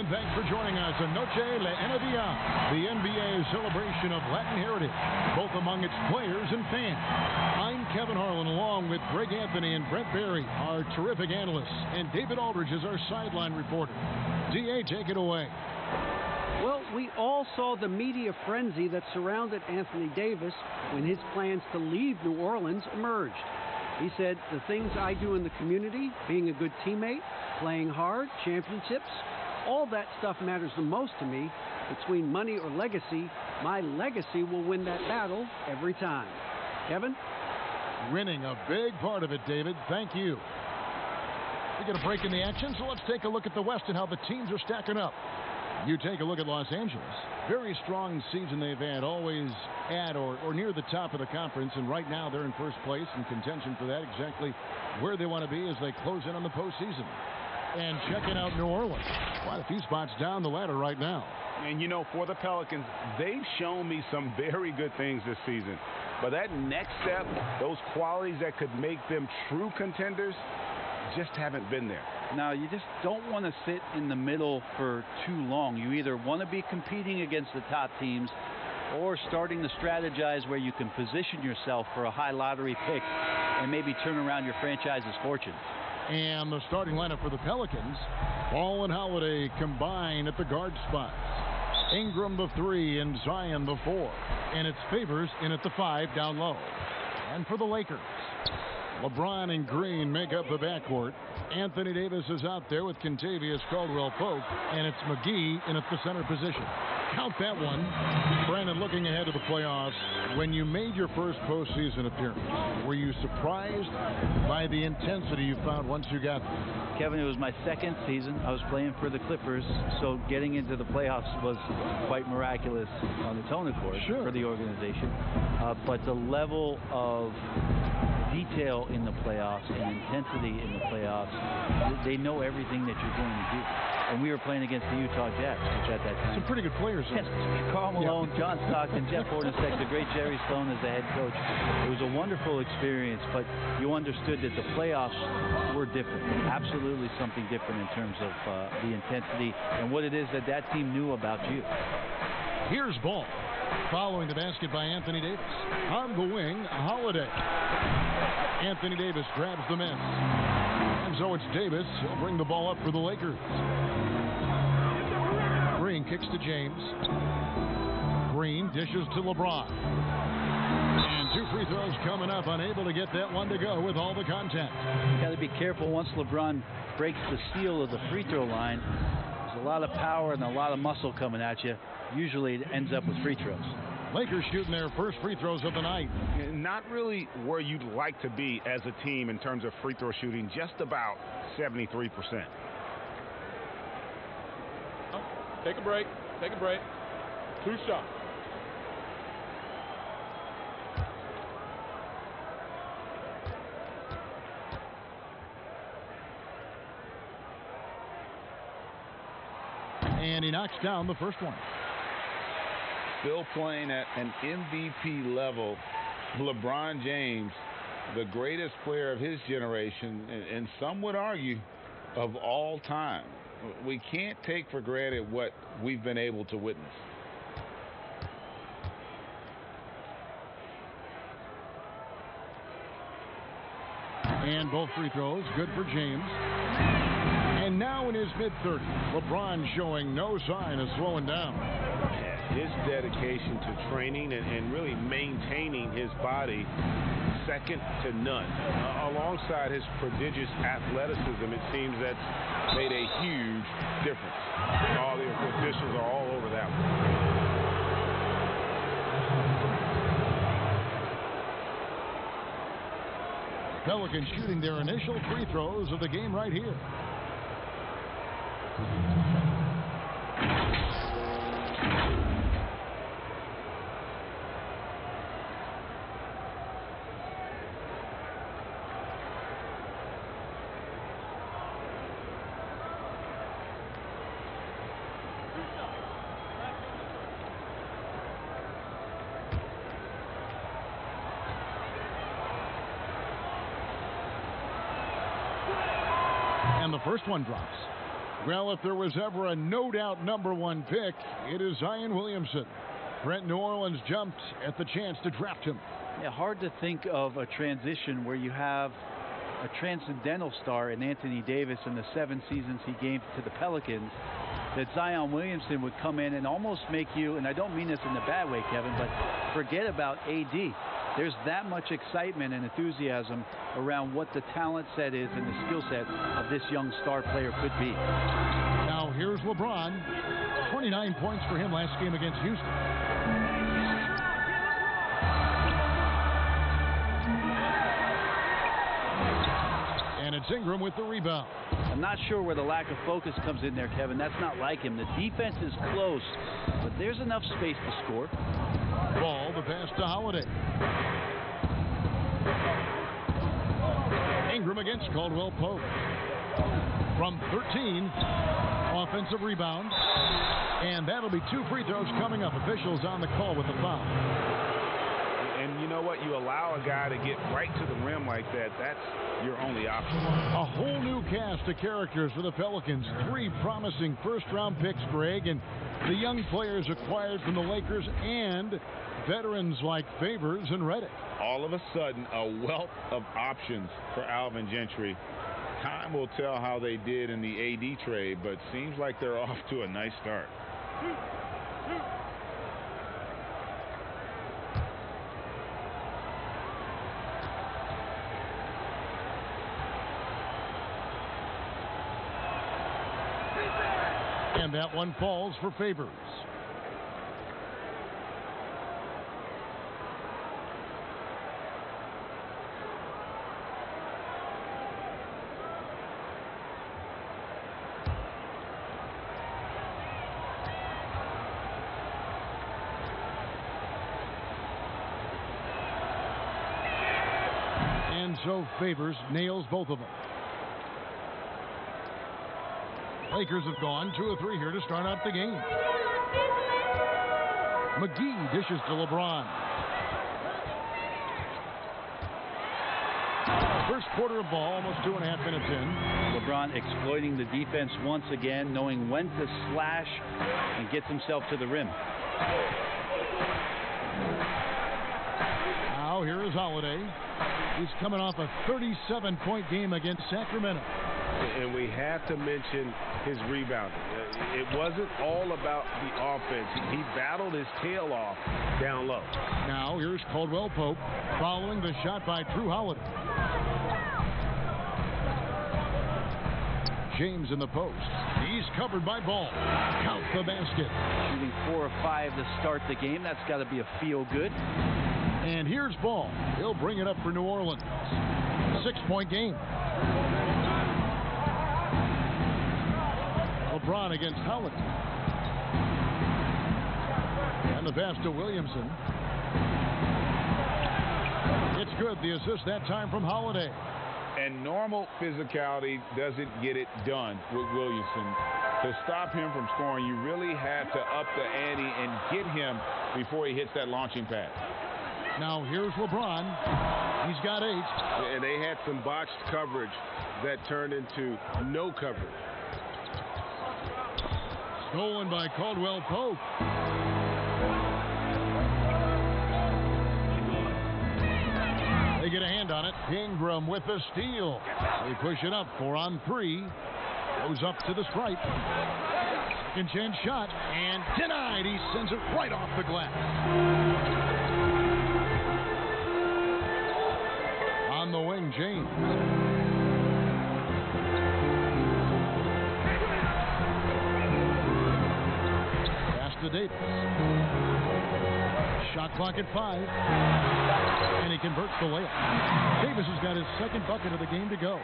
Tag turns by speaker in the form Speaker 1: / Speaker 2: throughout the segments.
Speaker 1: and thanks for joining us on Noche Le Energia, the NBA celebration of Latin heritage, both among its players and fans. I'm Kevin Harlan, along with Greg Anthony and Brent Barry, our terrific analysts, and David Aldridge is our sideline reporter. DA, take it away.
Speaker 2: Well, we all saw the media frenzy that surrounded Anthony Davis when his plans to leave New Orleans emerged. He said, the things I do in the community, being a good teammate, playing hard, championships, all that stuff matters the most to me. Between money or legacy, my legacy will win that battle every time. Kevin?
Speaker 1: Winning a big part of it, David. Thank you. We get a break in the action, so let's take a look at the West and how the teams are stacking up. You take a look at Los Angeles. Very strong season they've had, always at or near the top of the conference, and right now they're in first place in contention for that, exactly where they want to be as they close in on the postseason. And checking out New Orleans. Quite a few spots down the ladder right now.
Speaker 3: And, you know, for the Pelicans, they've shown me some very good things this season. But that next step, those qualities that could make them true contenders, just haven't been there.
Speaker 4: Now, you just don't want to sit in the middle for too long. You either want to be competing against the top teams or starting to strategize where you can position yourself for a high lottery pick and maybe turn around your franchise's fortune.
Speaker 1: And the starting lineup for the Pelicans, Ball and Holiday combine at the guard spots. Ingram the 3 and Zion the 4. And it's Favors in at the 5 down low. And for the Lakers, LeBron and Green make up the backcourt. Anthony Davis is out there with Kentavious Caldwell-Pope, and it's McGee in at the center position. Count that one. Brandon, looking ahead to the playoffs, when you made your first postseason appearance, were you surprised by the intensity you found once you got there?
Speaker 4: Kevin, it was my second season. I was playing for the Clippers, so getting into the playoffs was quite miraculous on its own accord for the organization. But the level of detail in the playoffs and intensity in the playoffs, they know everything that you're going to do. And we were playing against the Utah Jazz, which at that time...
Speaker 1: Some pretty good players.
Speaker 4: Yes, Karl Malone, John Stockton, Jeff Hornacek, the great Jerry Sloan as the head coach. It was a wonderful experience, but you understood that the playoffs were different. Absolutely something different in terms of the intensity and what it is that that team knew about you.
Speaker 1: Here's Ball. Following the basket by Anthony Davis. On the wing, Holiday. Anthony Davis grabs the miss. And so it's Davis. He'll bring the ball up for the Lakers. Green kicks to James. Green dishes to LeBron. And 2 free throws coming up. Unable to get that one to go with all the contact.
Speaker 4: You got to be careful once LeBron breaks the seal of the free throw line. There's a lot of power and a lot of muscle coming at you. Usually it ends up with free throws.
Speaker 1: Lakers shooting their first free throws of the night.
Speaker 3: Not really where you'd like to be as a team in terms of free throw shooting, just about 73%.
Speaker 5: Take a break. Take a break. 2 shots.
Speaker 1: And he knocks down the first one.
Speaker 3: Still playing at an MVP level, LeBron James, the greatest player of his generation, and some would argue of all time. We can't take for granted what we've been able to witness.
Speaker 1: And both free throws, good for James. And now in his mid-30s, LeBron showing no sign of slowing down.
Speaker 3: His dedication to training and really maintaining his body, second to none. Alongside his prodigious athleticism, it seems that's made a huge difference. All the officials are all over that one.
Speaker 1: Pelicans shooting their initial free throws of the game right here. And the first one drops. Well, if there was ever a no-doubt #1 pick, it is Zion Williamson. Brent, New Orleans jumped at the chance to draft him.
Speaker 4: Yeah, hard to think of a transition where you have a transcendental star in Anthony Davis in the 7 seasons he gave to the Pelicans, that Zion Williamson would come in and almost make you, and I don't mean this in a bad way, Kevin, but forget about AD. There's that much excitement and enthusiasm around what the talent set is and the skill set of this young star player could be.
Speaker 1: Now here's LeBron. 29 points for him last game against Houston. And it's Ingram with the rebound.
Speaker 4: I'm not sure where the lack of focus comes in there, Kevin. That's not like him. The defense is close, but there's enough space to score.
Speaker 1: Ball, the pass to Holiday. Ingram against Caldwell Pope. From 13, offensive rebound. And that'll be 2 free throws coming up. Officials on the call with the foul.
Speaker 3: And you know what? You allow a guy to get right to the rim like that. That's your only option.
Speaker 1: A whole new cast of characters for the Pelicans. 3 promising first-round picks, Greg, and the young players acquired from the Lakers and veterans like Favors and Reddick.
Speaker 3: All of a sudden, a wealth of options for Alvin Gentry. Time will tell how they did in the AD trade, but seems like they're off to a nice start.
Speaker 1: And that one falls for Favors. And so Favors nails both of them. Lakers have gone 2 of 3 here to start out the game. McGee dishes to LeBron. First quarter of ball, almost 2.5 minutes in.
Speaker 4: LeBron exploiting the defense once again, knowing when to slash and gets himself to the rim.
Speaker 1: Now here is Holiday. He's coming off a 37-point game against Sacramento.
Speaker 3: And we have to mention his rebounding. It wasn't all about the offense. He battled his tail off down low.
Speaker 1: Now here's Caldwell Pope following the shot by Drew Holiday. James in the post. He's covered by Ball. Count the basket.
Speaker 4: Shooting 4 of 5 to start the game. That's got to be a feel good.
Speaker 1: And here's Ball. He'll bring it up for New Orleans. 6-point game. LeBron against Holiday. And the pass to Williamson. It's good. The assist that time from Holiday.
Speaker 3: And normal physicality doesn't get it done with Williamson. To stop him from scoring, you really had to up the ante and get him before he hits that launching pad.
Speaker 1: Now here's LeBron. He's got 8.
Speaker 3: And they had some botched coverage that turned into no coverage.
Speaker 1: Stolen by Caldwell Pope. They get a hand on it. Ingram with the steal. They push it up. 4 on 3. Goes up to the stripe. Second chance shot. And denied. He sends it right off the glass. On the wing, James. To Davis. Shot clock at 5. And he converts the layup. Davis has got his second bucket of the game to go.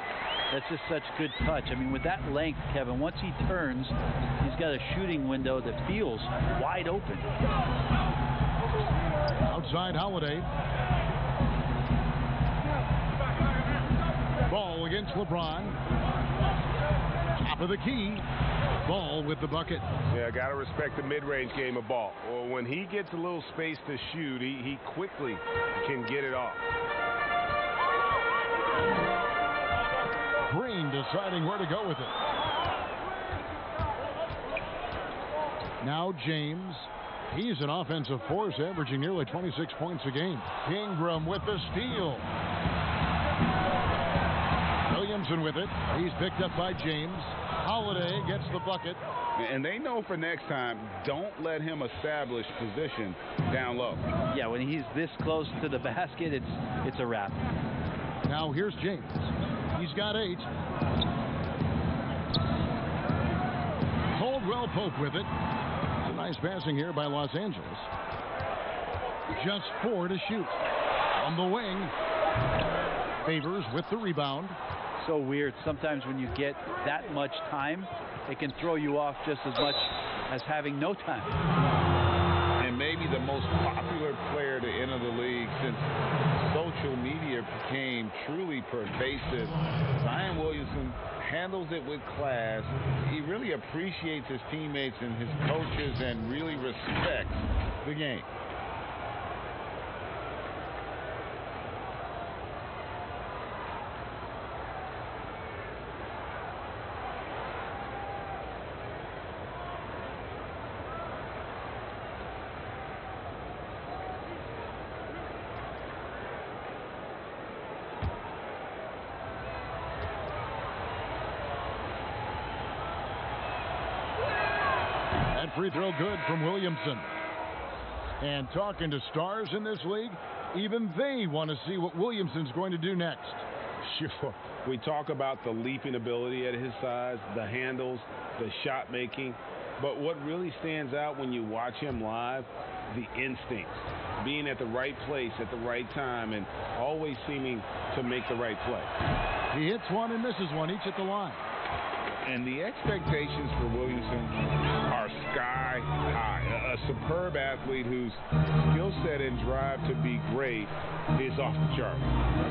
Speaker 4: That's just such good touch. I mean, with that length, Kevin, once he turns, he's got a shooting window that feels wide open.
Speaker 1: Outside Holiday. Ball against LeBron. Top of the key. Ball with the bucket.
Speaker 3: Yeah, got to respect the mid-range game of Ball. Well, when he gets a little space to shoot, he quickly can get it off.
Speaker 1: Green deciding where to go with it. Now James. He's an offensive force, averaging nearly 26 points a game. Ingram with the steal. Williamson with it. He's picked up by James. Holiday gets the bucket.
Speaker 6: And they know for next time, don't let him establish position down low.
Speaker 4: Yeah, when he's this close to the basket, it's a wrap.
Speaker 1: Now here's James. He's got 8. Caldwell Pope with it. It's a nice passing here by Los Angeles. Just 4 to shoot. On the wing. Favors with the rebound.
Speaker 4: So weird. Sometimes when you get that much time, it can throw you off just as much as having no time.
Speaker 6: And maybe the most popular player to enter the league since social media became truly pervasive. Zion Williamson handles it with class. He really appreciates his teammates and his coaches and really respects the game.
Speaker 1: Free throw good from Williamson. And talking to stars in this league, even they want to see what Williamson's going to do next.
Speaker 3: Sure. We talk about the leaping ability at his size, the handles, the shot making. But what really stands out when you watch him live, the instincts. Being at the right place at the right time and always seeming to make the right play.
Speaker 1: He hits one and misses one, each at the line.
Speaker 6: And the expectations for Williamson are sky high. A superb athlete whose skill set and drive to be great is off the chart.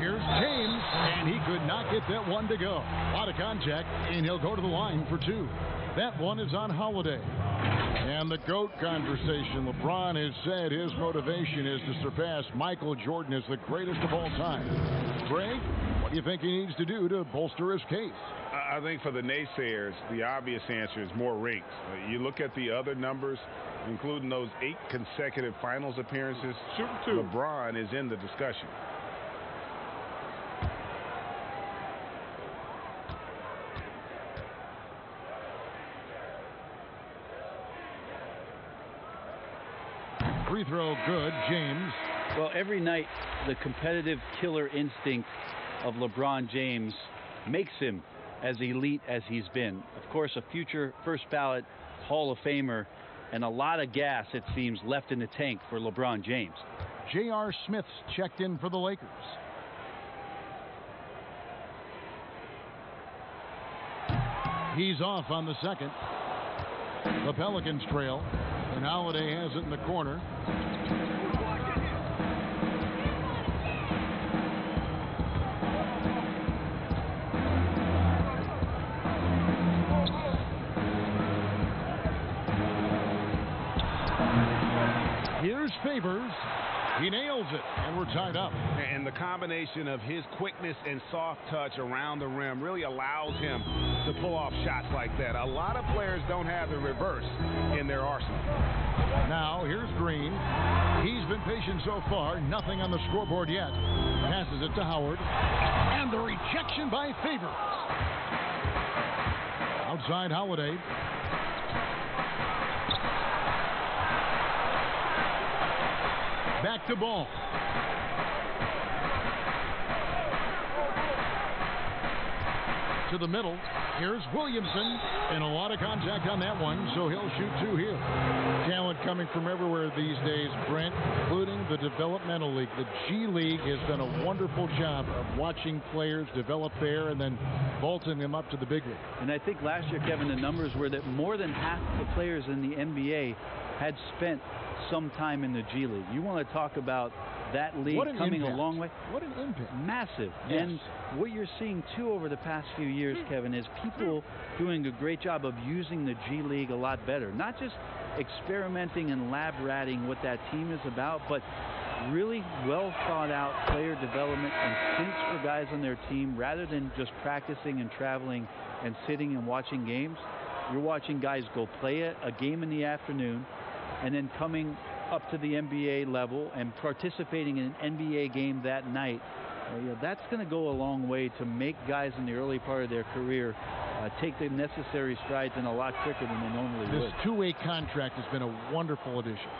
Speaker 1: Here's James, and he could not get that one to go. A lot of contact, and he'll go to the line for 2. That one is on Holiday. And the GOAT conversation. LeBron has said his motivation is to surpass Michael Jordan as the greatest of all time. Greg, what do you think he needs to do to bolster his case?
Speaker 3: I think for the naysayers, the obvious answer is more rings. You look at the other numbers, including those 8 consecutive finals appearances. LeBron is in the discussion.
Speaker 1: Free throw good, James.
Speaker 4: Well, every night, the competitive killer instinct of LeBron James makes him as elite as he's been. Of course, a future first ballot Hall of Famer, and a lot of gas, it seems, left in the tank for LeBron James.
Speaker 1: J.R. Smith's checked in for the Lakers. He's off on the second. The Pelicans trail, and Holiday has it in the corner. Here's Favors. He nails it, and we're tied up.
Speaker 3: And the combination of his quickness and soft touch around the rim really allows him to pull off shots like that. A lot of players don't have the reverse in their arsenal.
Speaker 1: Now, here's Green. He's been patient so far. Nothing on the scoreboard yet. Passes it to Howard. And the rejection by Favors. Outside Holiday. Back to Ball. To the middle. Here's Williamson. And a lot of contact on that one, so he'll shoot 2 here. Talent coming from everywhere these days, Brent, including the developmental league. The G League has done a wonderful job of watching players develop there and then vaulting them up to the big league.
Speaker 4: And I think last year, Kevin, the numbers were that more than half the players in the NBA had spent some time in the G League. You want to talk about that league coming a long way?
Speaker 1: What an impact.
Speaker 4: Massive.
Speaker 1: Yes.
Speaker 4: And what you're seeing, too, over the past few years, Kevin, is people doing a great job of using the G League a lot better. Not just experimenting and lab ratting what that team is about, but really well thought out player development and stints for guys on their team rather than just practicing and traveling and sitting and watching games. You're watching guys go play a game in the afternoon and then coming up to the NBA level and participating in an NBA game that night. That's going to go a long way to make guys in the early part of their career take the necessary strides in a lot quicker than they normally would.
Speaker 1: This two-way contract has been a wonderful addition.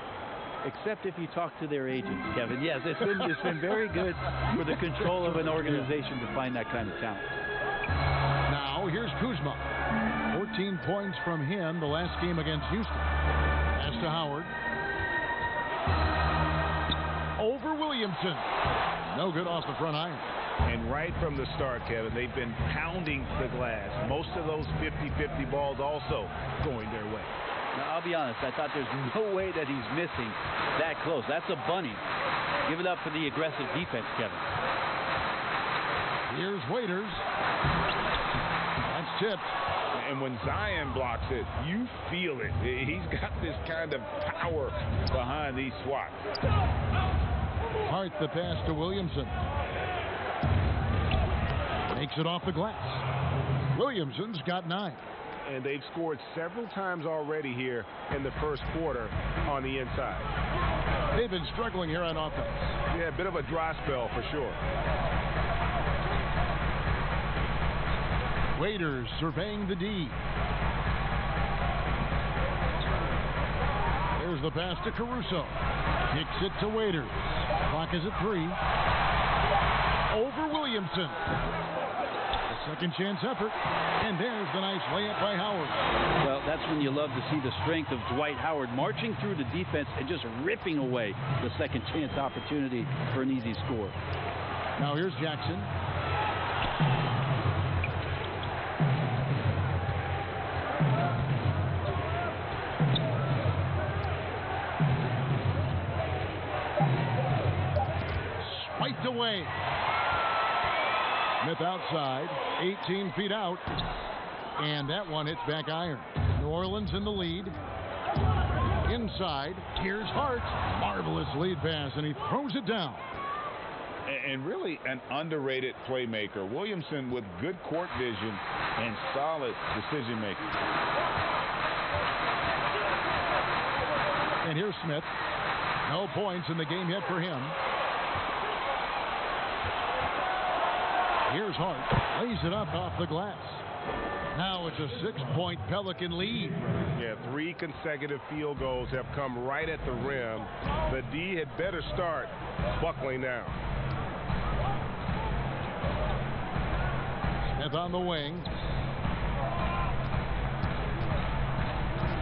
Speaker 4: Except if you talk to their agents, Kevin. Yes, it's been very good for the control of an organization to find that kind of talent.
Speaker 1: Now, here's Kuzma. 14 points from him the last game against Houston. Pass to Howard. Over Williamson. No good off the front iron.
Speaker 3: And right from the start, Kevin, they've been pounding the glass. Most of those 50-50 balls also going their way.
Speaker 4: Now, I'll be honest, I thought there's no way that he's missing that close. That's a bunny. Give it up for the aggressive defense, Kevin.
Speaker 1: Here's Waiters. That's tipped.
Speaker 3: And when Zion blocks it, you feel it. He's got this kind of power behind these swats.
Speaker 1: Hart the pass to Williamson. Makes it off the glass. Williamson's got 9.
Speaker 3: And they've scored several times already here in the first quarter on the inside.
Speaker 1: They've been struggling here on offense.
Speaker 3: Yeah, a bit of a dry spell for sure.
Speaker 1: Waiters surveying the D. There's the pass to Caruso. Kicks it to Waiters. Clock is at 3. Over Williamson. A second chance effort. And there's the nice layup by Howard.
Speaker 4: Well, that's when you love to see the strength of Dwight Howard marching through the defense and just ripping away the second chance opportunity for an easy score.
Speaker 1: Now here's Jackson. Spiked away. Smith outside, 18 feet out, and that one hits back iron. New Orleans in the lead. Inside, here's Hart. Marvelous lead pass, and he throws it down.
Speaker 6: And really an underrated playmaker. Williamson with good court vision and solid decision making.
Speaker 1: And here's Smith. No points in the game yet for him. Here's Hart. Lays it up off the glass. Now it's a 6-point Pelican lead.
Speaker 3: Yeah, 3 consecutive field goals have come right at the rim. The D had better start buckling down.
Speaker 1: Smith on the wing.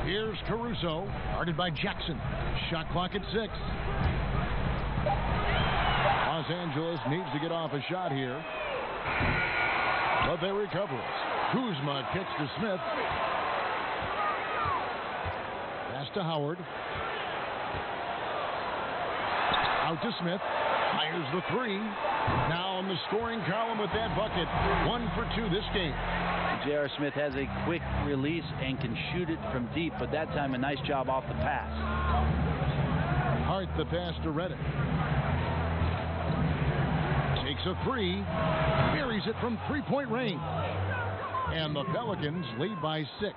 Speaker 1: Here's Caruso. Guarded by Jackson. Shot clock at 6. Los Angeles needs to get off a shot here. But they recover it. Kuzma kicks to Smith. Pass to Howard. Out to Smith. Fires the 3. Now in the scoring column with that bucket. 1 for 2 this game.
Speaker 4: J.R. Smith has a quick release and can shoot it from deep, but that time a nice job off the pass.
Speaker 1: Hart the pass to Reddick. Takes a 3. Buries it from 3-point range. And the Pelicans lead by 6.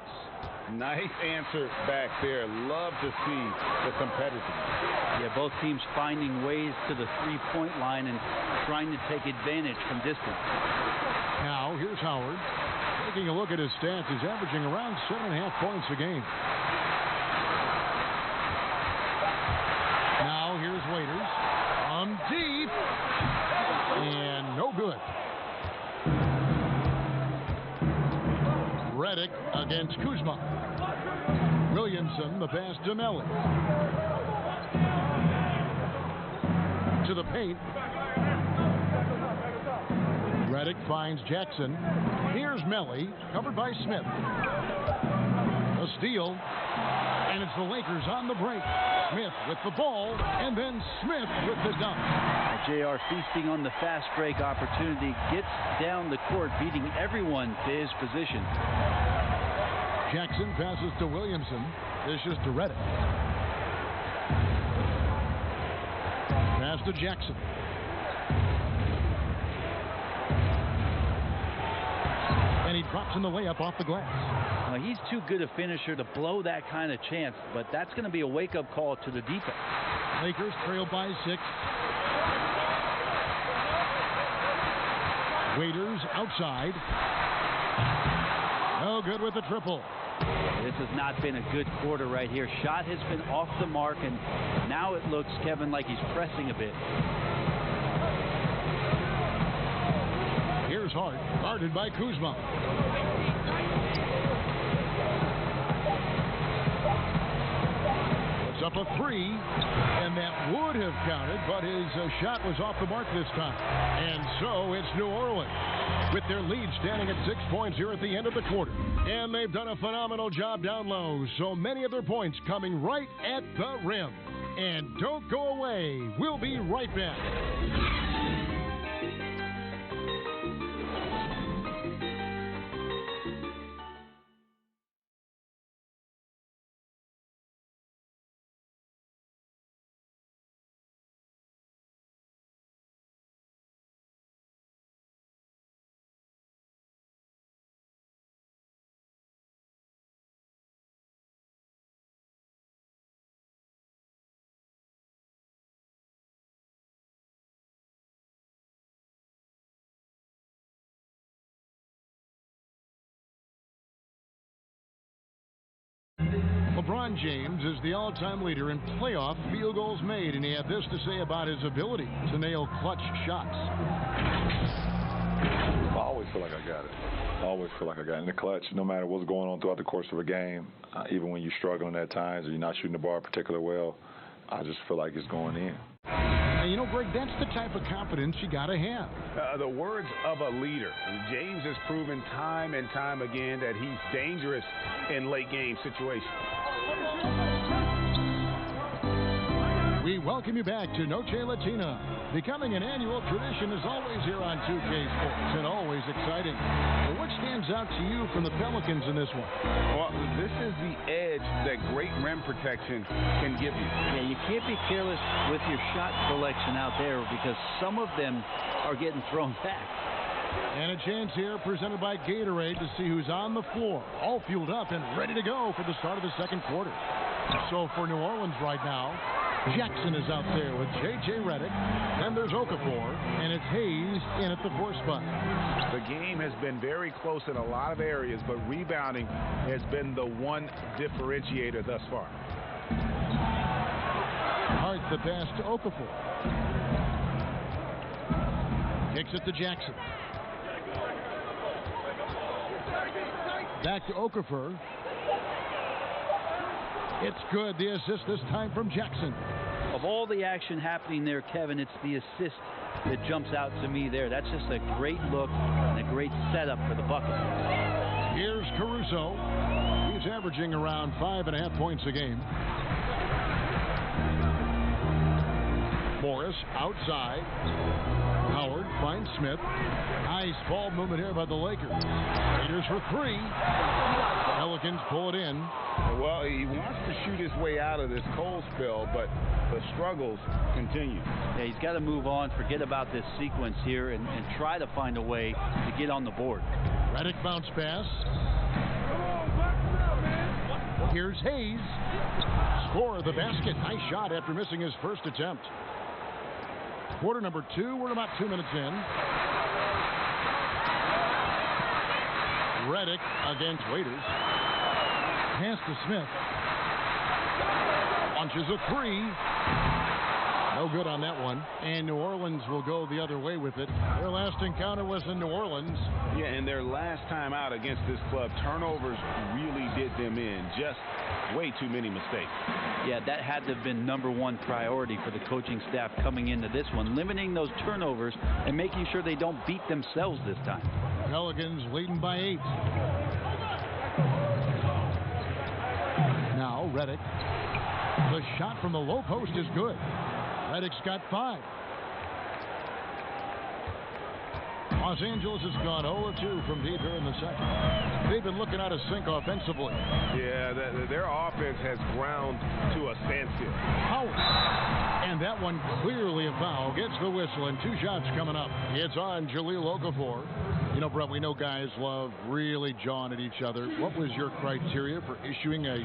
Speaker 6: Nice answer back there. Love to see the competitiveness.
Speaker 4: Yeah, both teams finding ways to the 3-point line and trying to take advantage from distance.
Speaker 1: Now, here's Howard. Taking a look at his stats, he's averaging around 7.5 points a game. Now, here's Waiters. From deep. And no good. Reddick against Kuzma. Williamson, the pass to Melly. To the paint. Reddick finds Jackson. Here's Melly, covered by Smith. A steal. And it's the Lakers on the break. Smith with the ball, and then Smith with the dunk.
Speaker 4: JR feasting on the fast break opportunity, gets down the court, beating everyone to his position.
Speaker 1: Jackson passes to Williamson. Dishes to Reddick. Pass to Jackson. And he he drops in the layup off the glass.
Speaker 4: He's too good a finisher to blow that kind of chance, but that's going to be a wake-up call to the defense.
Speaker 1: Lakers trail by 6. Waiters outside. No good with the triple.
Speaker 4: This has not been a good quarter right here. Shot has been off the mark, and now it looks, Kevin, like he's pressing a bit.
Speaker 1: Here's Hart, guarded by Kuzma. Puts up a 3, and that would have counted, but his shot was off the mark this time. And so it's New Orleans with their lead standing at 6 points here at the end of the quarter. And they've done a phenomenal job down low. So many of their points coming right at the rim. And don't go away. We'll be right back. LeBron James is the all-time leader in playoff field goals made, and he had this to say about his ability to nail clutch shots.
Speaker 7: I always feel like I got it. I always feel like I got it in the clutch, no matter what's going on throughout the course of a game. Even when you're struggling at times or you're not shooting the ball particularly well, I just feel like it's going in.
Speaker 1: And you know, Greg, that's the type of confidence you got to have.
Speaker 3: The words of a leader. James has proven time and time again that he's dangerous in late game situations.
Speaker 1: We welcome you back to Noche Latina. Becoming an annual tradition is always here on 2K Sports and always exciting. Well, what stands out to you from the Pelicans in this one?
Speaker 3: Well, this is the edge that great rim protection can give you.
Speaker 4: Yeah, you can't be careless with your shot selection out there because some of them are getting thrown back.
Speaker 1: And a chance here presented by Gatorade to see who's on the floor, all fueled up and ready to go for the start of the second quarter. So for New Orleans right now, Jackson is out there with J.J. Redick, and there's Okafor, and it's Hayes in at the 4 spot.
Speaker 3: The game has been very close in a lot of areas, but rebounding has been the one differentiator thus far.
Speaker 1: Hart the pass to Okafor. Kicks it to Jackson. Back to Okafor. It's good. The assist this time from Jackson.
Speaker 4: Of all the action happening there, Kevin, it's the assist that jumps out to me there. That's just a great look and a great setup for the bucket.
Speaker 1: Here's Caruso. He's averaging around 5.5 points a game. Morris outside. Howard finds Smith. Nice ball movement here by the Lakers. Raiders for 3. Pelicans pull it in.
Speaker 3: Well, he wants to shoot his way out of this cold spell, but the struggles continue.
Speaker 4: Yeah, he's got to move on, forget about this sequence here, and try to find a way to get on the board.
Speaker 1: Redick bounce pass. Here's Hayes. Score the basket. Nice shot after missing his first attempt. Quarter number 2. We're about 2 minutes in. Redick against Waiters. Pass to Smith. Launches a 3. No good on that one. And New Orleans will go the other way with it. Their last encounter was in New Orleans.
Speaker 3: Yeah, and their last time out against this club, turnovers really did them in. Just way too many mistakes.
Speaker 4: Yeah, that had to have been #1 priority for the coaching staff coming into this one. Limiting those turnovers and making sure they don't beat themselves this time.
Speaker 1: Pelicans leading by 8. Now Redick. The shot from the low post is good. Redick's got 5. Los Angeles has gone 0-2 from deep here in the second. They've been looking out of sync offensively.
Speaker 3: Yeah, their offense has ground to a standstill.
Speaker 1: Howard. And that one clearly a foul. Gets the whistle and 2 shots coming up. It's on Jahlil Okafor. You know, Brett, we know guys love really jawing at each other. What was your criteria for issuing a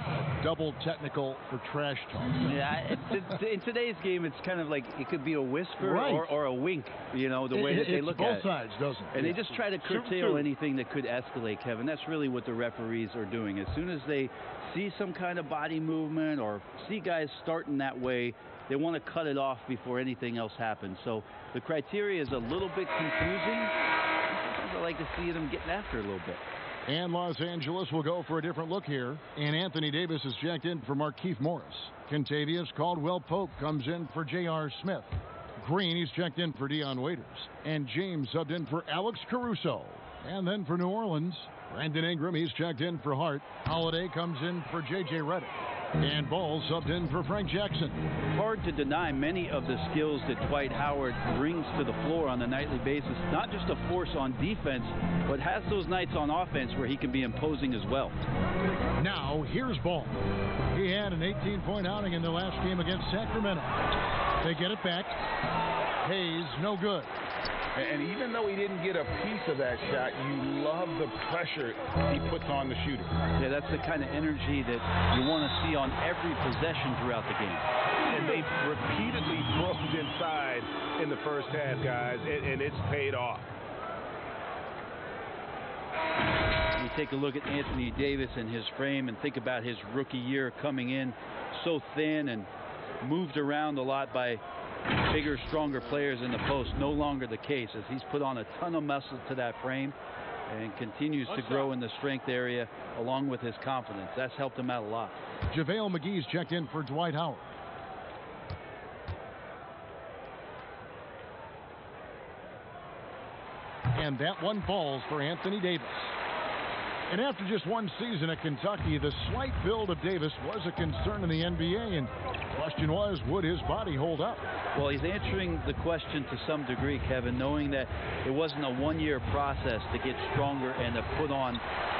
Speaker 1: double technical for trash talk?
Speaker 4: Yeah, in today's game, it's kind of like it could be a whisper
Speaker 1: right.
Speaker 4: or a wink, you know, the way that they look at it.
Speaker 1: Both sides, doesn't it?
Speaker 4: And they just try to curtail anything that could escalate, Kevin. That's really what the referees are doing. As soon as they see some kind of body movement or see guys starting that way, they want to cut it off before anything else happens. So the criteria is a little bit confusing. I like to see them getting after it a little bit.
Speaker 1: And Los Angeles will go for a different look here. And Anthony Davis is checked in for Markieff Morris. Kentavious Caldwell-Pope comes in for J.R. Smith. Green, he's checked in for Dion Waiters. And James subbed in for Alex Caruso. And then for New Orleans, Brandon Ingram, he's checked in for Hart. Holiday comes in for J.J. Redick. And Ball subbed in for Frank Jackson.
Speaker 4: Hard to deny many of the skills that Dwight Howard brings to the floor on a nightly basis. Not just a force on defense, but has those nights on offense where he can be imposing as well.
Speaker 1: Now, here's Ball. He had an 18-point outing in their last game against Sacramento. They get it back. Hayes, no good.
Speaker 6: And even though he didn't get a piece of that shot, you love the pressure he puts on the shooter.
Speaker 4: Yeah, that's the kind of energy that you want to see on every possession throughout the game.
Speaker 3: And they repeatedly broke inside in the first half, guys, and it's paid off.
Speaker 4: You take a look at Anthony Davis and his frame and think about his rookie year coming in so thin and moved around a lot by bigger, stronger players in the post. No longer the case, as he's put on a ton of muscle to that frame and continues to grow in the strength area along with his confidence. That's helped him out a lot.
Speaker 1: JaVale McGee's checked in for Dwight Howard. And that one falls for Anthony Davis. And after just one season at Kentucky, the slight build of Davis was a concern in the NBA, and the question was, would his body hold up?
Speaker 4: Well, he's answering the question to some degree, Kevin, knowing that it wasn't a one-year process to get stronger and to put on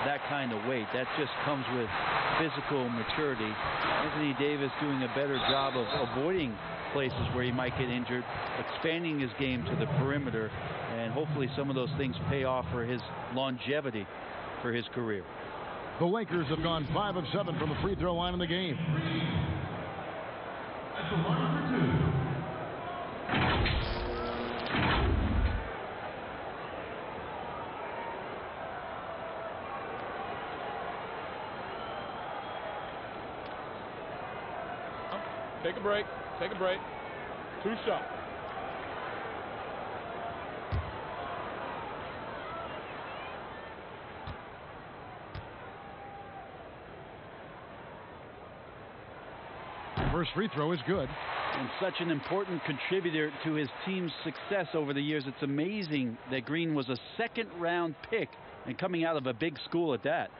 Speaker 4: that kind of weight. That just comes with physical maturity. Anthony Davis doing a better job of avoiding places where he might get injured, expanding his game to the perimeter, and hopefully some of those things pay off for his longevity for his career.
Speaker 1: The Lakers have gone 5 of 7 from the free throw line in the game.
Speaker 5: Take a break. Take a break. 2 shots.
Speaker 1: First free throw is good.
Speaker 4: And such an important contributor to his team's success over the years. It's amazing that Green was a second-round pick and coming out of a big school at that.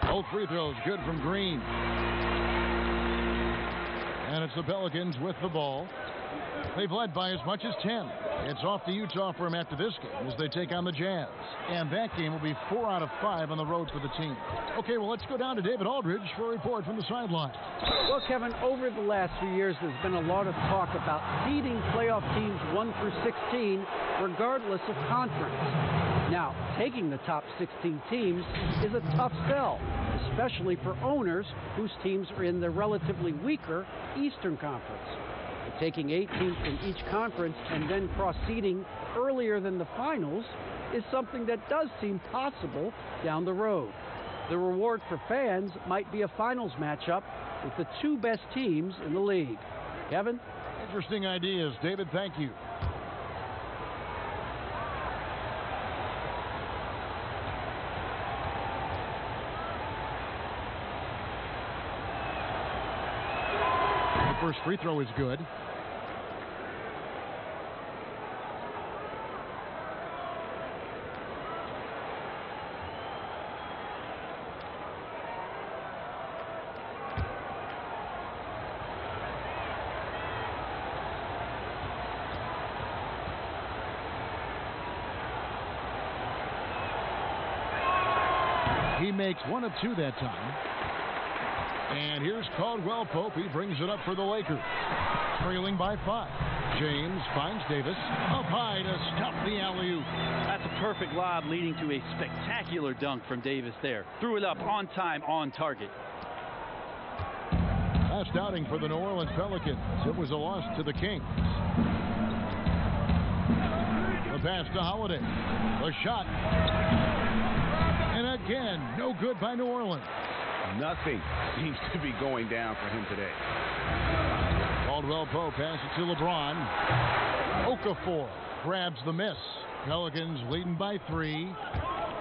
Speaker 1: Both free throws good from Green. And it's the Pelicans with the ball. They've led by as much as 10. It's off to Utah for him after this game as they take on the Jazz. And that game will be 4 out of 5 on the road for the team. Okay, well, let's go down to David Aldridge for a report from the sideline.
Speaker 2: Well, Kevin, over the last few years, there's been a lot of talk about seeding playoff teams 1 through 16, regardless of conference. Now, taking the top 16 teams is a tough sell, especially for owners whose teams are in the relatively weaker Eastern Conference. But taking 8 teams from each conference and then cross-seeding earlier than the finals is something that does seem possible down the road. The reward for fans might be a finals matchup with the 2 best teams in the league. Kevin?
Speaker 1: Interesting ideas. David, thank you. The first free throw is good. He He makes one of two that time. And here's Caldwell Pope. He brings it up for the Lakers. Trailing by 5. James finds Davis. Up high to stop the alley-oop.
Speaker 4: That's a perfect lob leading to a spectacular dunk from Davis there. Threw it up on time, on target.
Speaker 1: Last outing for the New Orleans Pelicans. It was a loss to the Kings. The pass to Holiday. The shot. And again, no good by New Orleans.
Speaker 3: Nothing seems to be going down for him today.
Speaker 1: Caldwell Pope passes to LeBron. Okafor grabs the miss. Pelicans leading by 3.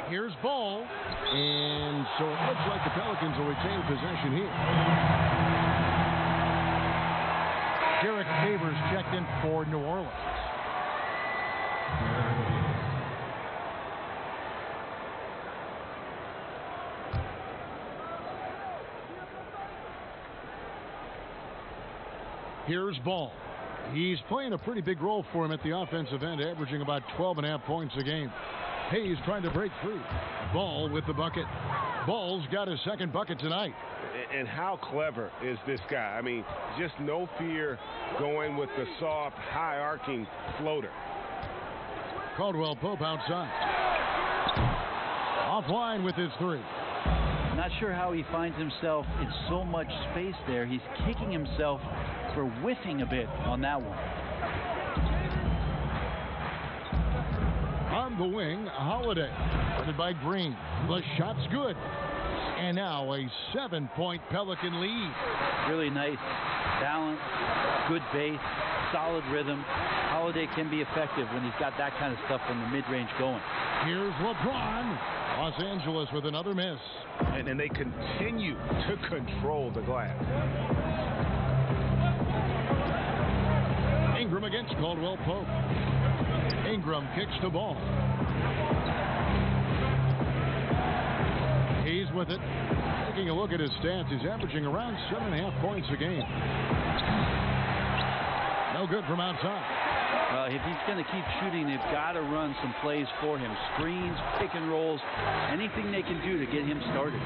Speaker 1: Here's Ball. And so it looks like the Pelicans will retain possession here. Derek Favors checked in for New Orleans. Here's Ball. He's playing a pretty big role for him at the offensive end, averaging about 12.5 points a game. Hayes trying to break free. Ball with the bucket. Ball's got his second bucket tonight.
Speaker 3: And how clever is this guy? I mean, just no fear going with the soft, high-arcing floater.
Speaker 1: Caldwell Pope outside. Offline with his 3.
Speaker 4: Not sure how he finds himself in so much space there. He's kicking himself for whiffing a bit on that one.
Speaker 1: On the wing, Holiday. Guarded by Green. The shot's good. And now a 7-point Pelican lead.
Speaker 4: Really nice balance, good base, solid rhythm. Holiday can be effective when he's got that kind of stuff from the mid-range going.
Speaker 1: Here's LeBron. Los Angeles with another miss.
Speaker 3: And they continue to control the glass.
Speaker 1: Ingram against Caldwell Pope. Ingram kicks the ball. He's with it. Taking a look at his stats, he's averaging around 7.5 points a game. No good from outside.
Speaker 4: If he's going to keep shooting, they've got to run some plays for him. Screens, pick and rolls, anything they can do to get him started.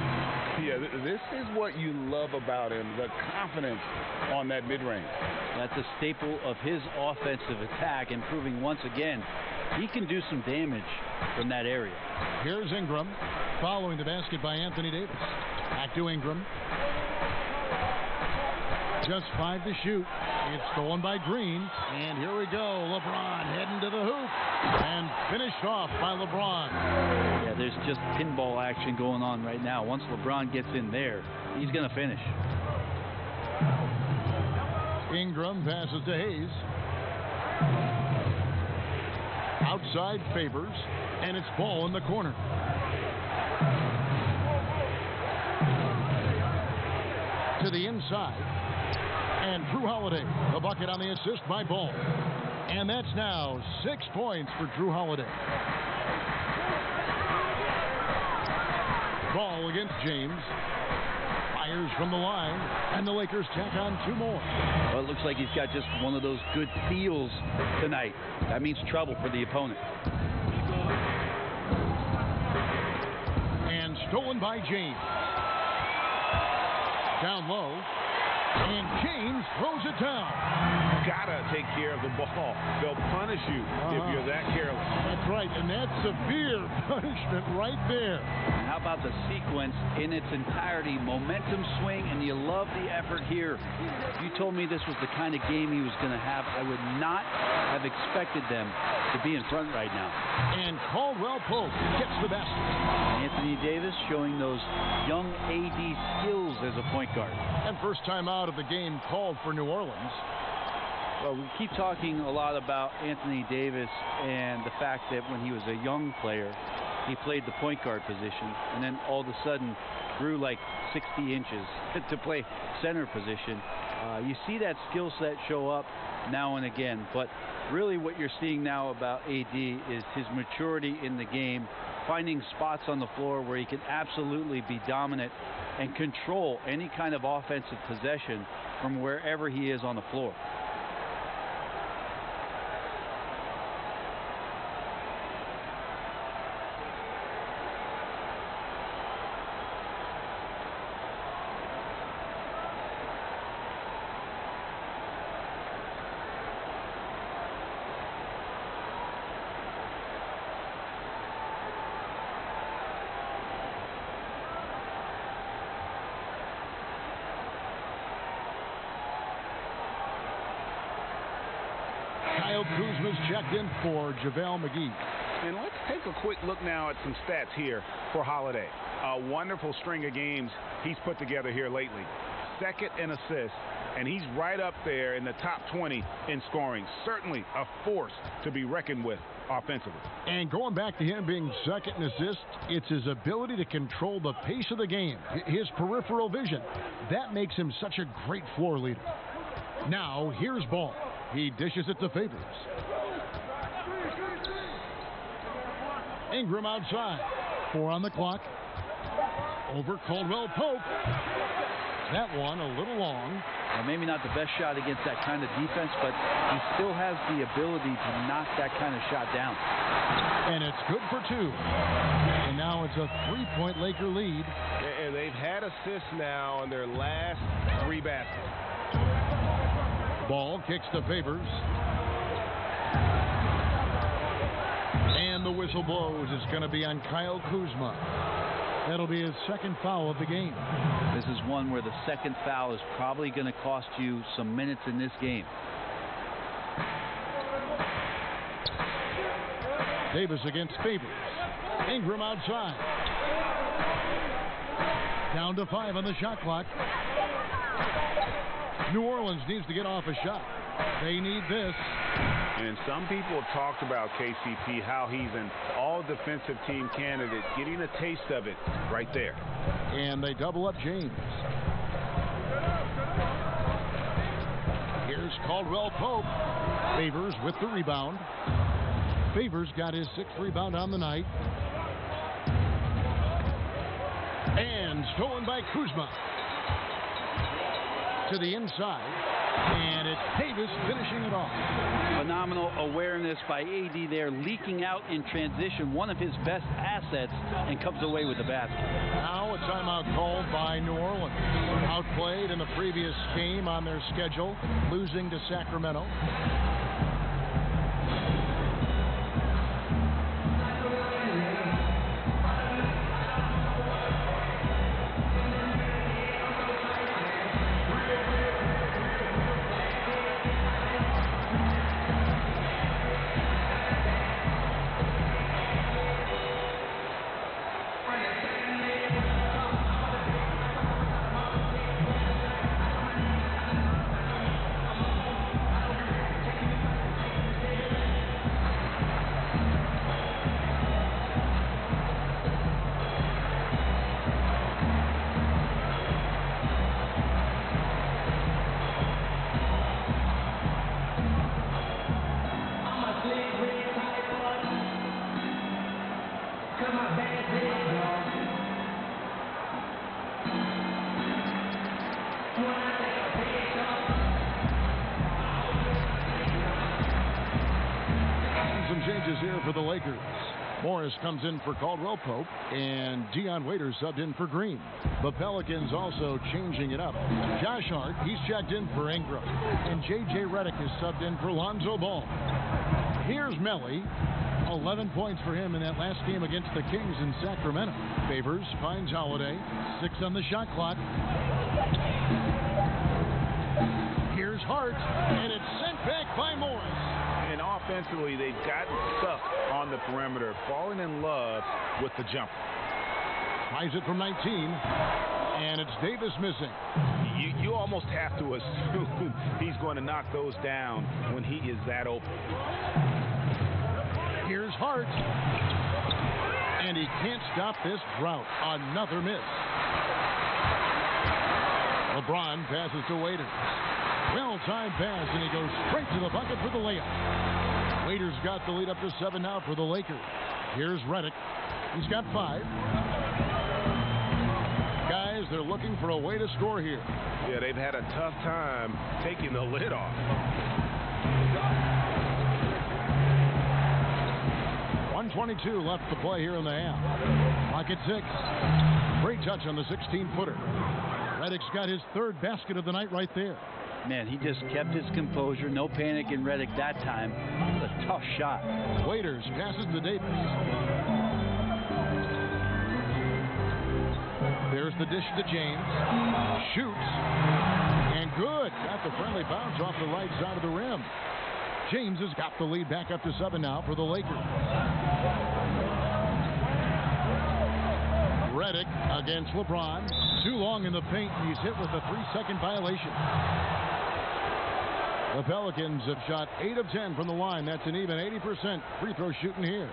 Speaker 6: Yeah, this is what you love about him, the confidence on that mid-range.
Speaker 4: That's a staple of his offensive attack, and proving once again he can do some damage from that area.
Speaker 1: Here's Ingram, following the basket by Anthony Davis. Back to Ingram. Just 5 to shoot. It's stolen by Green. And here we go. LeBron heading to the hoop. And finished off by LeBron.
Speaker 4: Yeah, there's just pinball action going on right now. Once LeBron gets in there, he's going to finish.
Speaker 1: Ingram passes to Hayes. Outside Favors. And it's Ball in the corner. To the inside. And Drew Holiday, the bucket on the assist by Ball. And that's now 6 points for Drew Holiday. Ball against James. Fires from the line. And the Lakers tack on 2 more.
Speaker 4: Well, it looks like he's got just one of those good feels tonight. That means trouble for the opponent.
Speaker 1: And stolen by James. Down low. And James throws it down.
Speaker 3: Gotta take care of the ball. They'll punish you if you're that careless.
Speaker 1: That's right, and that's severe punishment right there.
Speaker 4: And how about the sequence in its entirety? Momentum swing, and you love the effort here. If you told me this was the kind of game he was going to have, I would not have expected them to be in front right now.
Speaker 1: And Caldwell Pope gets the basket.
Speaker 4: Anthony Davis showing those young AD skills as a point guard.
Speaker 1: And first time out of the game called for New Orleans.
Speaker 4: Well, we keep talking a lot about Anthony Davis and the fact that when he was a young player, he played the point guard position, and then all of a sudden grew like 60 inches to play center position. You see that skill set show up now and again, but really what you're seeing now about AD is his maturity in the game, finding spots on the floor where he can absolutely be dominant and control any kind of offensive possession from wherever he is on the floor.
Speaker 1: Kyle Kuzma's checked in for JaVale McGee.
Speaker 3: And let's take a quick look now at some stats here for Holiday. A wonderful string of games he's put together here lately. Second in assists, and he's right up there in the top 20 in scoring. Certainly a force to be reckoned with offensively.
Speaker 1: And going back to him being second in assists, it's his ability to control the pace of the game, his peripheral vision. That makes him such a great floor leader. Now, here's Ball. He dishes it to Favors. Ingram outside. 4 on the clock. Over Caldwell Pope. That one a little long.
Speaker 4: Well, maybe not the best shot against that kind of defense, but he still has the ability to knock that kind of shot down.
Speaker 1: And it's good for 2. And now it's a 3-point Laker lead.
Speaker 8: And they've had assists now on their last 3 baskets.
Speaker 1: Ball kicks to Favors. And the whistle blows. It's going to be on Kyle Kuzma. That'll be his second foul of the game.
Speaker 4: This is one where the second foul is probably going to cost you some minutes in this game.
Speaker 1: Davis against Favors. Ingram outside. Down to 5 on the shot clock. New Orleans needs to get off a shot. They need this.
Speaker 3: And some people have talked about KCP, how he's an all-defensive team candidate, getting a taste of it right there.
Speaker 1: And they double up James. Here's Caldwell Pope. Favors with the rebound. Favors got his 6th rebound on the night. And stolen by Kuzma. To the inside. And it's Davis finishing it off.
Speaker 4: Phenomenal awareness by AD there, leaking out in transition, one of his best assets, and comes away with the basket.
Speaker 1: Now a timeout called by New Orleans. Outplayed in the previous game on their schedule, losing to Sacramento. For the Lakers. Morris comes in for Caldwell Pope, and Dion Waiters subbed in for Green. The Pelicans also changing it up. Josh Hart, he's checked in for Ingram, and J.J. Redick is subbed in for Lonzo Ball. Here's Melly. 11 points for him in that last game against the Kings in Sacramento. Favors finds Holiday. 6 on the shot clock. Here's Hart, and it's sent back by Morris.
Speaker 3: And offensively, they've gotten stuck on the perimeter, falling in love with the jumper.
Speaker 1: Tries it from 19, and it's Davis missing.
Speaker 3: You almost have to assume he's going to knock those down when he is that open.
Speaker 1: Here's Hart, and he can't stop this drought. Another miss. LeBron passes to Waiters. Well-timed pass, and he goes straight to the bucket for the layup. Waiters got the lead up to 7 now for the Lakers. Here's Redick. He's got 5. Guys, they're looking for a way to score here.
Speaker 8: Yeah, they've had a tough time taking the lid off.
Speaker 1: 1:22 left to play here in the half. Clock at 6. Great touch on the 16-footer. Redick's got his 3rd basket of the night right there.
Speaker 4: Man, he just kept his composure. No panic in Redick that time. It's a tough shot.
Speaker 1: Waiters passes to Davis. There's the dish to James. Shoots. And good. Got the friendly bounce off the right side of the rim. James has got the lead back up to 7 now for the Lakers. Redick against LeBron. Too long in the paint, and he's hit with a 3-second violation. The Pelicans have shot 8 of 10 from the line. That's an even 80% free throw shooting here.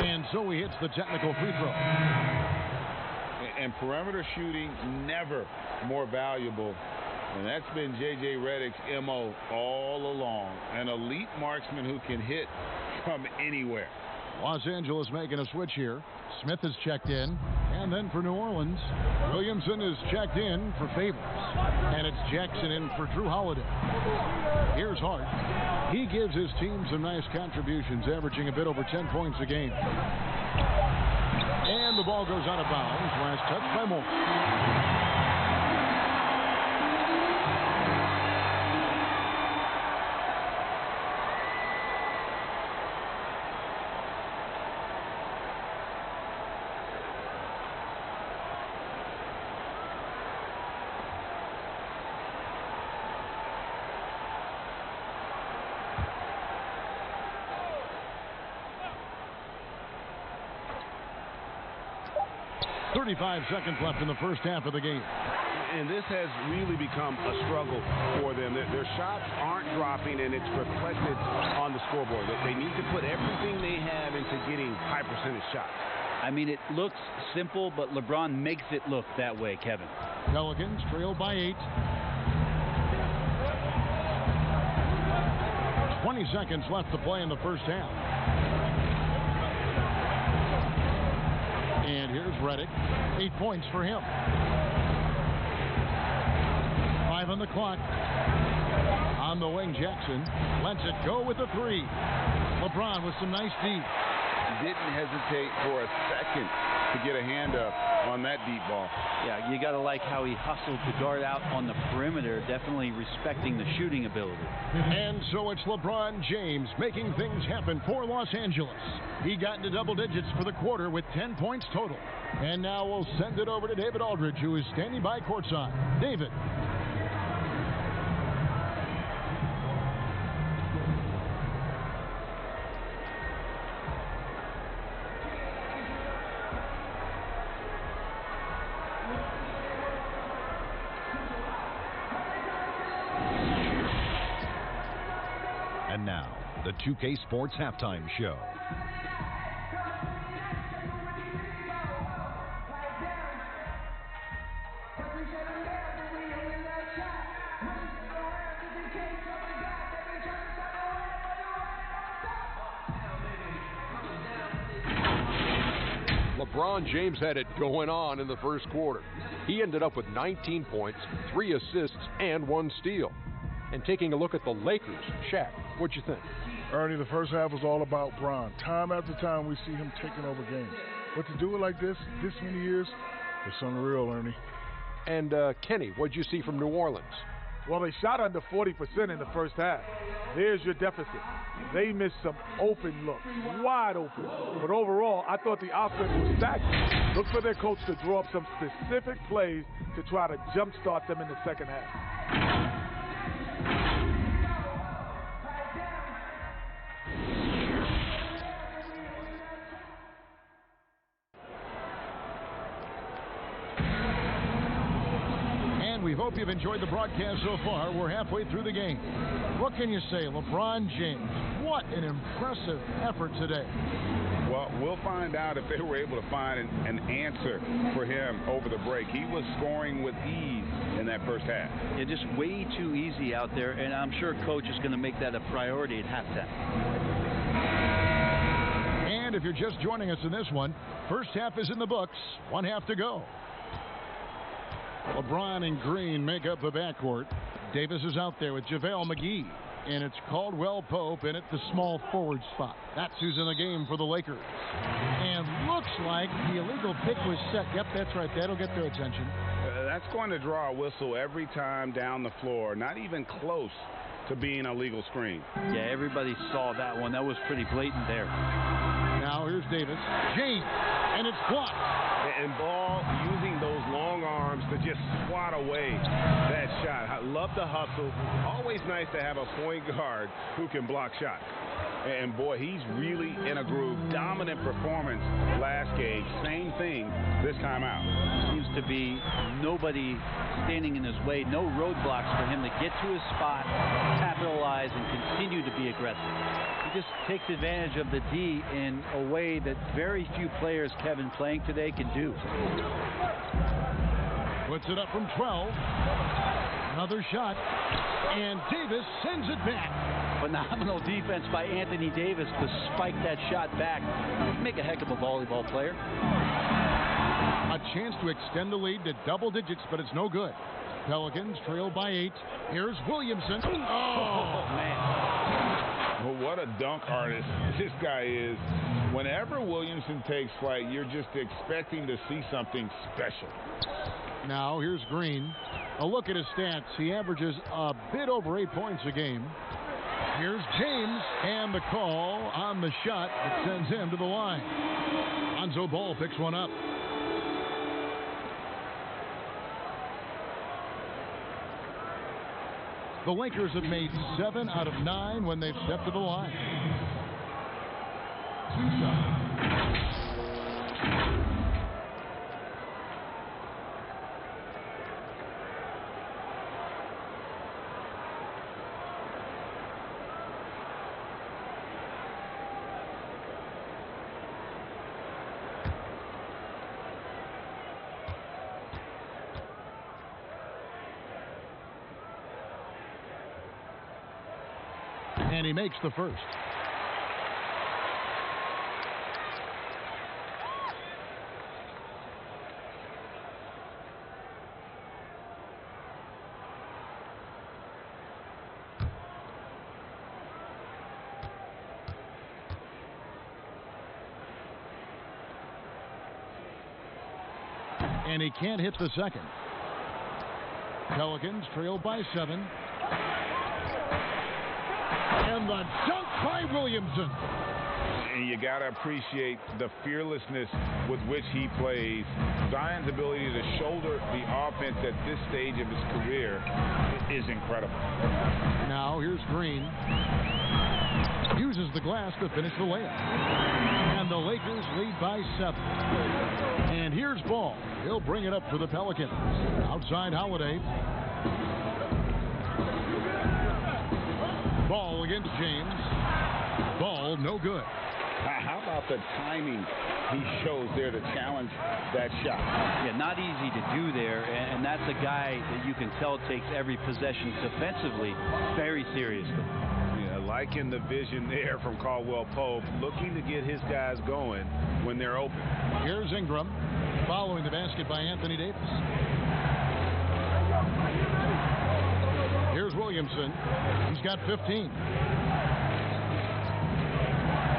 Speaker 1: And so he hits the technical free throw.
Speaker 6: And perimeter shooting never more valuable. And that's been J.J. Redick's M.O. all along. An elite marksman who can hit from anywhere.
Speaker 1: Los Angeles making a switch here. Smith has checked in. And then for New Orleans, Williamson is checked in for Favors. And it's Jackson in for Drew Holiday. Here's Hart. He gives his team some nice contributions, averaging a bit over 10 points a game. And the ball goes out of bounds. Last touch by Moore. 35 seconds left in the first half of the game.
Speaker 3: And this has really become a struggle for them. Their shots aren't dropping, and it's reflected on the scoreboard. They need to put everything they have into getting high percentage shots.
Speaker 4: I mean, it looks simple, but LeBron makes it look that way, Kevin.
Speaker 1: Pelicans trail by 8. 20 seconds left to play in the first half. And here's Redick. 8 points for him. 5 on the clock. On the wing, Jackson lets it go with the 3. LeBron with some nice D.
Speaker 6: Didn't hesitate for a second to get a hand up on that deep ball.
Speaker 4: Yeah, you got to like how he hustled to guard out on the perimeter, definitely respecting the shooting ability.
Speaker 1: And so it's LeBron James making things happen for Los Angeles. He got into double digits for the quarter with 10 points total. And now we'll send it over to David Aldridge, who is standing by courtside. David.
Speaker 9: And now, the 2K Sports Halftime Show.
Speaker 10: LeBron James had it going on in the first quarter. He ended up with 19 points, 3 assists, and 1 steal. And taking a look at the Lakers, Shaq, what'd you think?
Speaker 11: Ernie, the first half was all about Bron. Time after time, we see him taking over games. But to do it like this many years, it's unreal, Ernie.
Speaker 10: And Kenny, what'd you see from New Orleans?
Speaker 12: Well, they shot under 40% in the first half. There's your deficit. They missed some open looks, wide open. But overall, I thought the offense was stagnant. Look for their coach to draw up some specific plays to try to jumpstart them in the second half.
Speaker 1: We hope you've enjoyed the broadcast so far. We're halfway through the game. What can you say, LeBron James? What an impressive effort today.
Speaker 6: Well, we'll find out if they were able to find an answer for him over the break. He was scoring with ease in that first half.
Speaker 4: Yeah, just way too easy out there, and I'm sure Coach is going to make that a priority at halftime.
Speaker 1: And if you're just joining us in this one, first half is in the books. 1 half to go. LeBron and Green make up the backcourt. Davis is out there with JaVale McGee. And it's Caldwell Pope in at the small forward spot. That's who's in the game for the Lakers. And looks like the illegal pick was set. Yep, that's right. That'll get their attention.
Speaker 6: That's going to draw a whistle every time down the floor. Not even close
Speaker 3: to being a legal screen.
Speaker 4: Yeah, everybody saw that one. That was pretty blatant there.
Speaker 1: Now here's Davis. James, and it's blocked.
Speaker 3: And Ball using those long arms to just swat away that shot. I love the hustle. Always nice to have a point guard who can block shots. And boy, he's really in a groove. Dominant performance last game. Same thing this time out.
Speaker 4: Seems to be nobody standing in his way. No roadblocks for him to get to his spot, capitalize, and continue to be aggressive. He just takes advantage of the D in a way that very few players, Kevin, playing today can do.
Speaker 1: Puts it up from 12. Another shot. And Davis sends it back.
Speaker 4: Phenomenal defense by Anthony Davis to spike that shot back. Make a heck of a volleyball player.
Speaker 1: A chance to extend the lead to double digits, but it's no good. Pelicans trail by 8. Here's Williamson.
Speaker 4: Oh man.
Speaker 6: Well, what a dunk artist this guy is. Whenever Williamson takes flight, you're just expecting to see something special.
Speaker 1: Now here's Green. A look at his stats. He averages a bit over 8 points a game. Here's James, and the call on the shot that sends him to the line. Lonzo Ball picks one up. The Lakers have made 7 out of 9 when they've stepped to the line. And he makes the first. And he can't hit the second. Pelicans trail by 7. And the dunk by Williamson.
Speaker 6: And you got to appreciate the fearlessness with which he plays. Zion's ability to shoulder the offense at this stage of his career is incredible.
Speaker 1: Now here's Green. Uses the glass to finish the layup. And the Lakers lead by 7. And here's Ball. He'll bring it up for the Pelicans. Outside Holiday. Ball against James. Ball no good.
Speaker 6: How about the timing he shows there to challenge that shot?
Speaker 4: Yeah, not easy to do there, and that's a guy that you can tell takes every possession defensively very seriously.
Speaker 3: Yeah, liking the vision there from Caldwell Pope, looking to get his guys going when they're open.
Speaker 1: Here's Ingram, following the basket by Anthony Davis. Here's Williamson. He's got 15.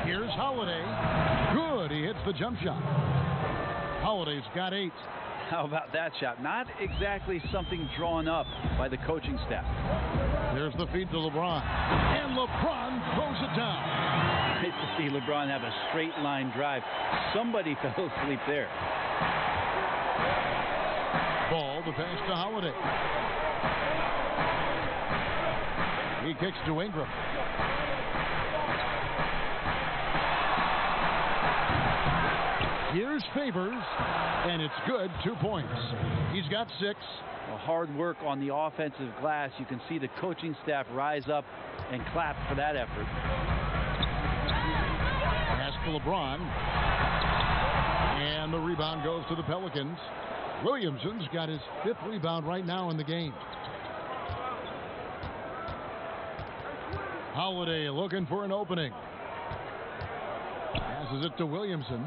Speaker 1: Here's Holiday. Good. He hits the jump shot. Holiday's got 8.
Speaker 4: How about that shot? Not exactly something drawn up by the coaching staff.
Speaker 1: There's the feed to LeBron. And LeBron throws it down.
Speaker 4: Nice to see LeBron have a straight line drive. Somebody fell asleep there.
Speaker 1: Ball to pass to Holiday. He kicks to Ingram. Here's Favors, and it's good. 2 points. He's got 6.
Speaker 4: Hard work on the offensive glass. You can see the coaching staff rise up and clap for that effort.
Speaker 1: Pass to LeBron. And the rebound goes to the Pelicans. Williamson's got his 5th rebound right now in the game. Holiday looking for an opening. Passes it to Williamson.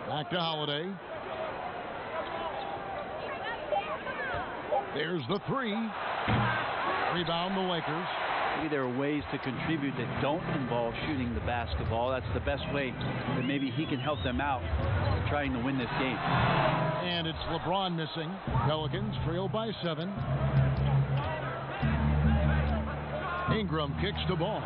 Speaker 1: Back to Holiday. There's the 3. Rebound the Lakers.
Speaker 4: Maybe there are ways to contribute that don't involve shooting the basketball. That's the best way that maybe he can help them out trying to win this game.
Speaker 1: And it's LeBron missing. Pelicans trail by 7. Ingram kicks the ball.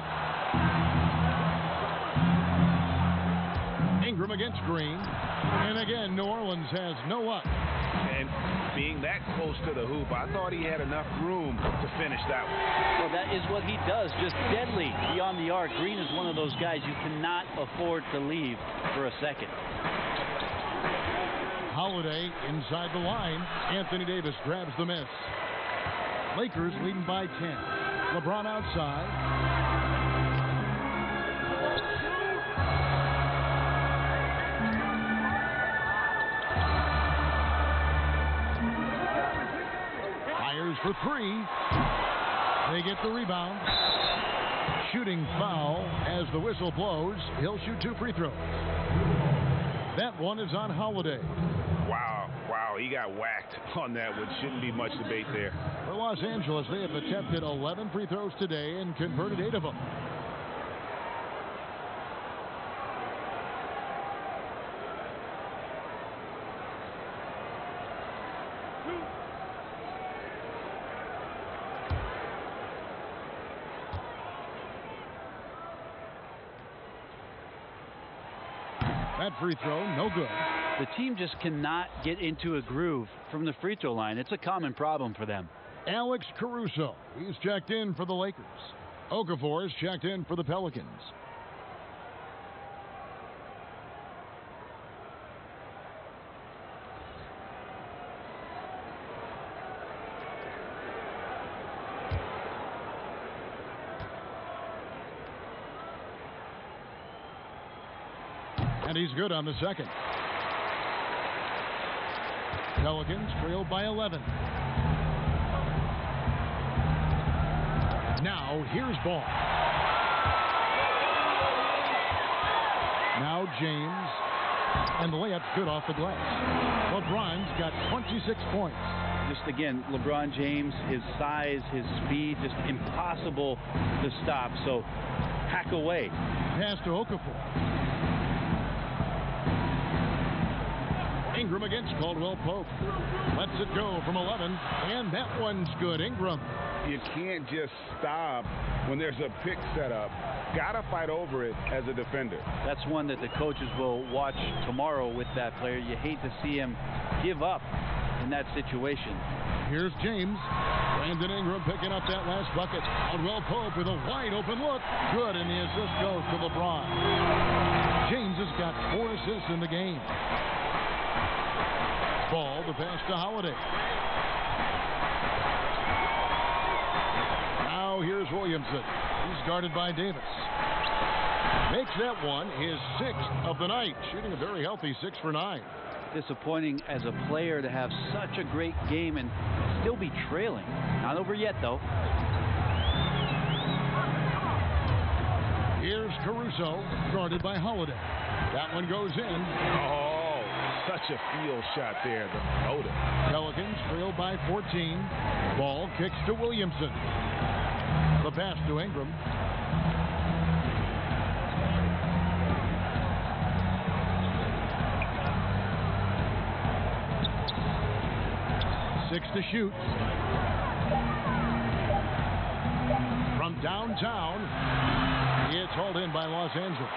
Speaker 1: Ingram against Green. And again, New Orleans has no luck.
Speaker 3: And being that close to the hoop, I thought he had enough room to finish that one.
Speaker 4: Well, that is what he does, just deadly beyond the arc. Green is one of those guys you cannot afford to leave for a second.
Speaker 1: Holiday inside the line. Anthony Davis grabs the miss. Lakers leading by 10. LeBron outside. For three. They get the rebound. Shooting foul as the whistle blows. He'll shoot 2 free throws. That one is on Holiday.
Speaker 3: Wow, he got whacked on that one. Shouldn't be much debate there.
Speaker 1: For Los Angeles, they have attempted 11 free throws today and converted 8 of them. That free throw, no good.
Speaker 4: The team just cannot get into a groove from the free throw line. It's a common problem for them.
Speaker 1: Alex Caruso, he's checked in for the Lakers. Okafor is checked in for the Pelicans. And he's good on the second. Pelicans trailed by 11. Now here's Ball. Now James. And the layup's good off the glass. LeBron's got 26 points.
Speaker 4: Just again, LeBron James, his size, his speed, just impossible to stop. So hack away.
Speaker 1: Pass to Okafor. Ingram against Caldwell Pope. Lets it go from 11, and that one's good. Ingram.
Speaker 3: You can't just stop when there's a pick set up. Gotta fight over it as a defender.
Speaker 4: That's one that the coaches will watch tomorrow with that player. You hate to see him give up in that situation.
Speaker 1: Here's James. Brandon Ingram picking up that last bucket. Caldwell Pope with a wide open look. Good, and the assist goes to LeBron. James has got 4 assists in the game. Ball, the pass to Holiday. Now here's Williamson. He's guarded by Davis. Makes that one his 6th of the night. Shooting a very healthy 6 for 9.
Speaker 4: Disappointing as a player to have such a great game and still be trailing. Not over yet, though.
Speaker 1: Here's Caruso, guarded by Holiday. That one goes in.
Speaker 3: Such a field shot there, the floater.
Speaker 1: Pelicans trailed by 14. Ball kicks to Williamson. The pass to Ingram. Six to shoot. From downtown, it's hauled in by Los Angeles.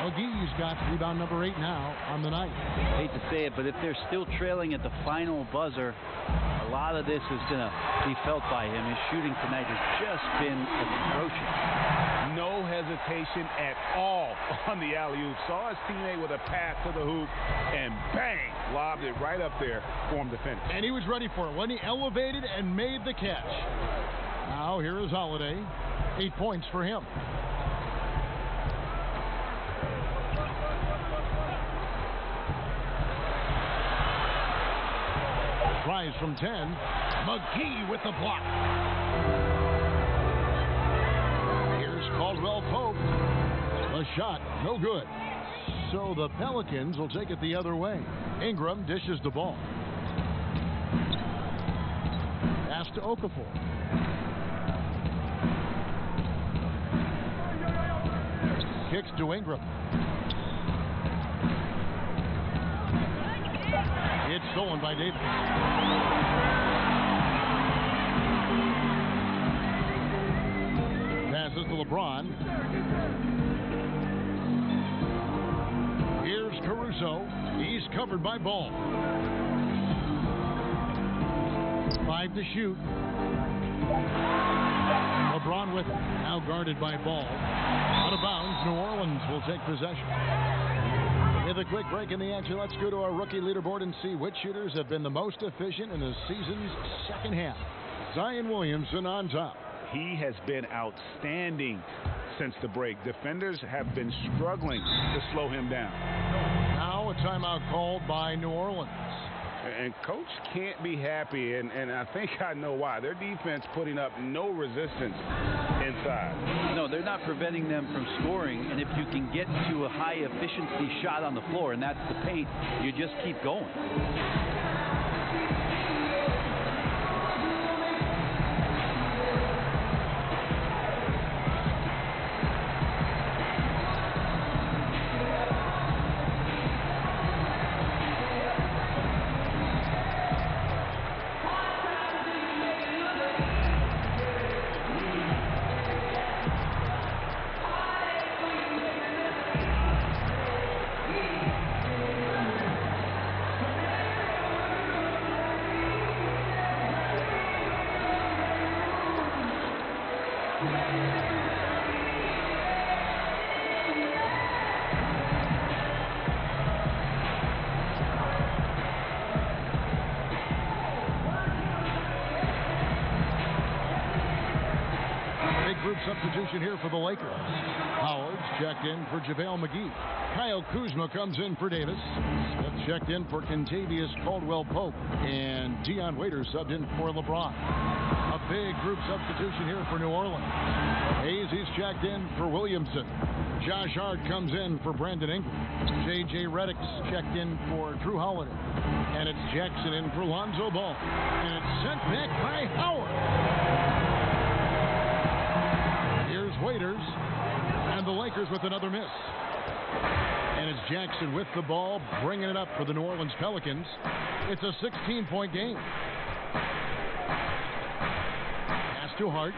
Speaker 1: McGee's got rebound number 8 now on the night.
Speaker 4: I hate to say it, but if they're still trailing at the final buzzer, a lot of this is going to be felt by him. His shooting tonight has just been atrocious.
Speaker 3: No hesitation at all on the alley-oop. Saw his teammate with a pass to the hoop, and bang, lobbed it right up there for him to finish.
Speaker 1: And he was ready for it when he elevated and made the catch. Now here is Holiday. 8 points for him. Tries from 10. McGee with the block. Here's Caldwell Pope. A shot, no good. So the Pelicans will take it the other way. Ingram dishes the ball. Pass to Okafor. Kicks to Ingram. It's stolen by Davis. LeBron. Here's Caruso. He's covered by Ball. 5 to shoot. LeBron with it. Now guarded by Ball. Out of bounds. New Orleans will take possession. With a quick break in the action, let's go to our rookie leaderboard and see which shooters have been the most efficient in the season's second half. Zion Williamson on top.
Speaker 3: He has been outstanding since the break. Defenders have been struggling to slow him down.
Speaker 1: Now a timeout called by New Orleans.
Speaker 3: And coach can't be happy, and I think I know why. Their defense putting up no resistance inside.
Speaker 4: No, they're not preventing them from scoring, and if you can get to a high efficiency shot on the floor, and that's the paint, you just keep going.
Speaker 1: Substitution here for the Lakers. Howard's checked in for JaVale McGee. Kyle Kuzma comes in for Davis. Smith checked in for Kentavious Caldwell-Pope. And Dion Waiters subbed in for LeBron. A big group substitution here for New Orleans. He's checked in for Williamson. Josh Hart comes in for Brandon Ingram. J.J. Redick's checked in for Drew Holiday. And it's Jackson in for Lonzo Ball. And it's sent back by Howard. Waiters, and the Lakers with another miss. And it's Jackson with the ball, bringing it up for the New Orleans Pelicans. It's a 16-point game. Pass to Hart.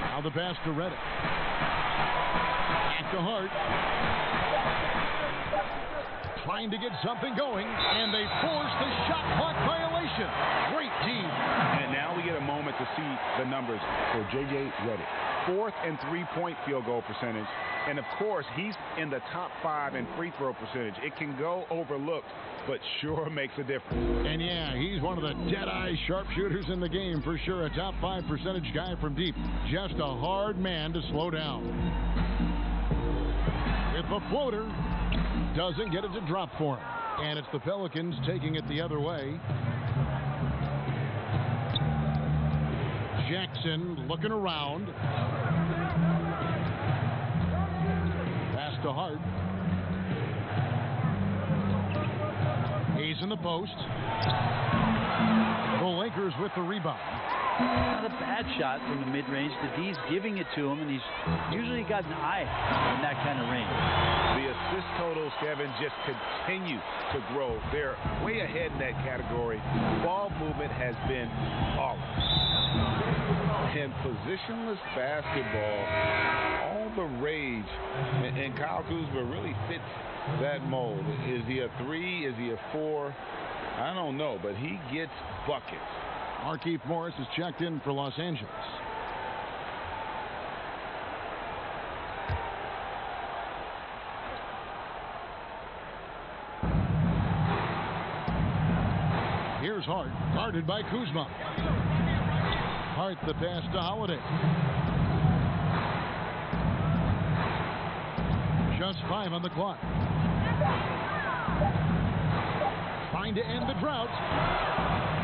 Speaker 1: Now the pass to Redick. Back to Hart. Trying to get something going, and they force the shot clock violation. Great team.
Speaker 3: And now we get a moment to see the numbers for J.J. Redick. 4th and 3-point field goal percentage. And, of course, he's in the top 5 in free throw percentage. It can go overlooked, but sure makes a difference.
Speaker 1: And, yeah, he's one of the dead-eye sharpshooters in the game for sure. A top 5 percentage guy from deep. Just a hard man to slow down. With the floater, doesn't get it to drop for him. And it's the Pelicans taking it the other way. Jackson looking around. Pass to Hart. He's in the post. The Lakers with the rebound.
Speaker 4: Not a bad shot from the mid-range. The D's giving it to him, and he's usually got an eye in that kind of range.
Speaker 3: The assist totals, Kevin, just continue to grow. They're way ahead in that category. Ball movement has been flawless.
Speaker 6: And positionless basketball, all the rage, and Kyle Kuzma really fits that mold. Is he a 3? Is he a 4? I don't know, but he gets buckets.
Speaker 1: Markieff Morris is checked in for Los Angeles. Here's Hart, guarded by Kuzma. Hart the pass to Holiday. Just 5 on the clock. Trying to end the drought.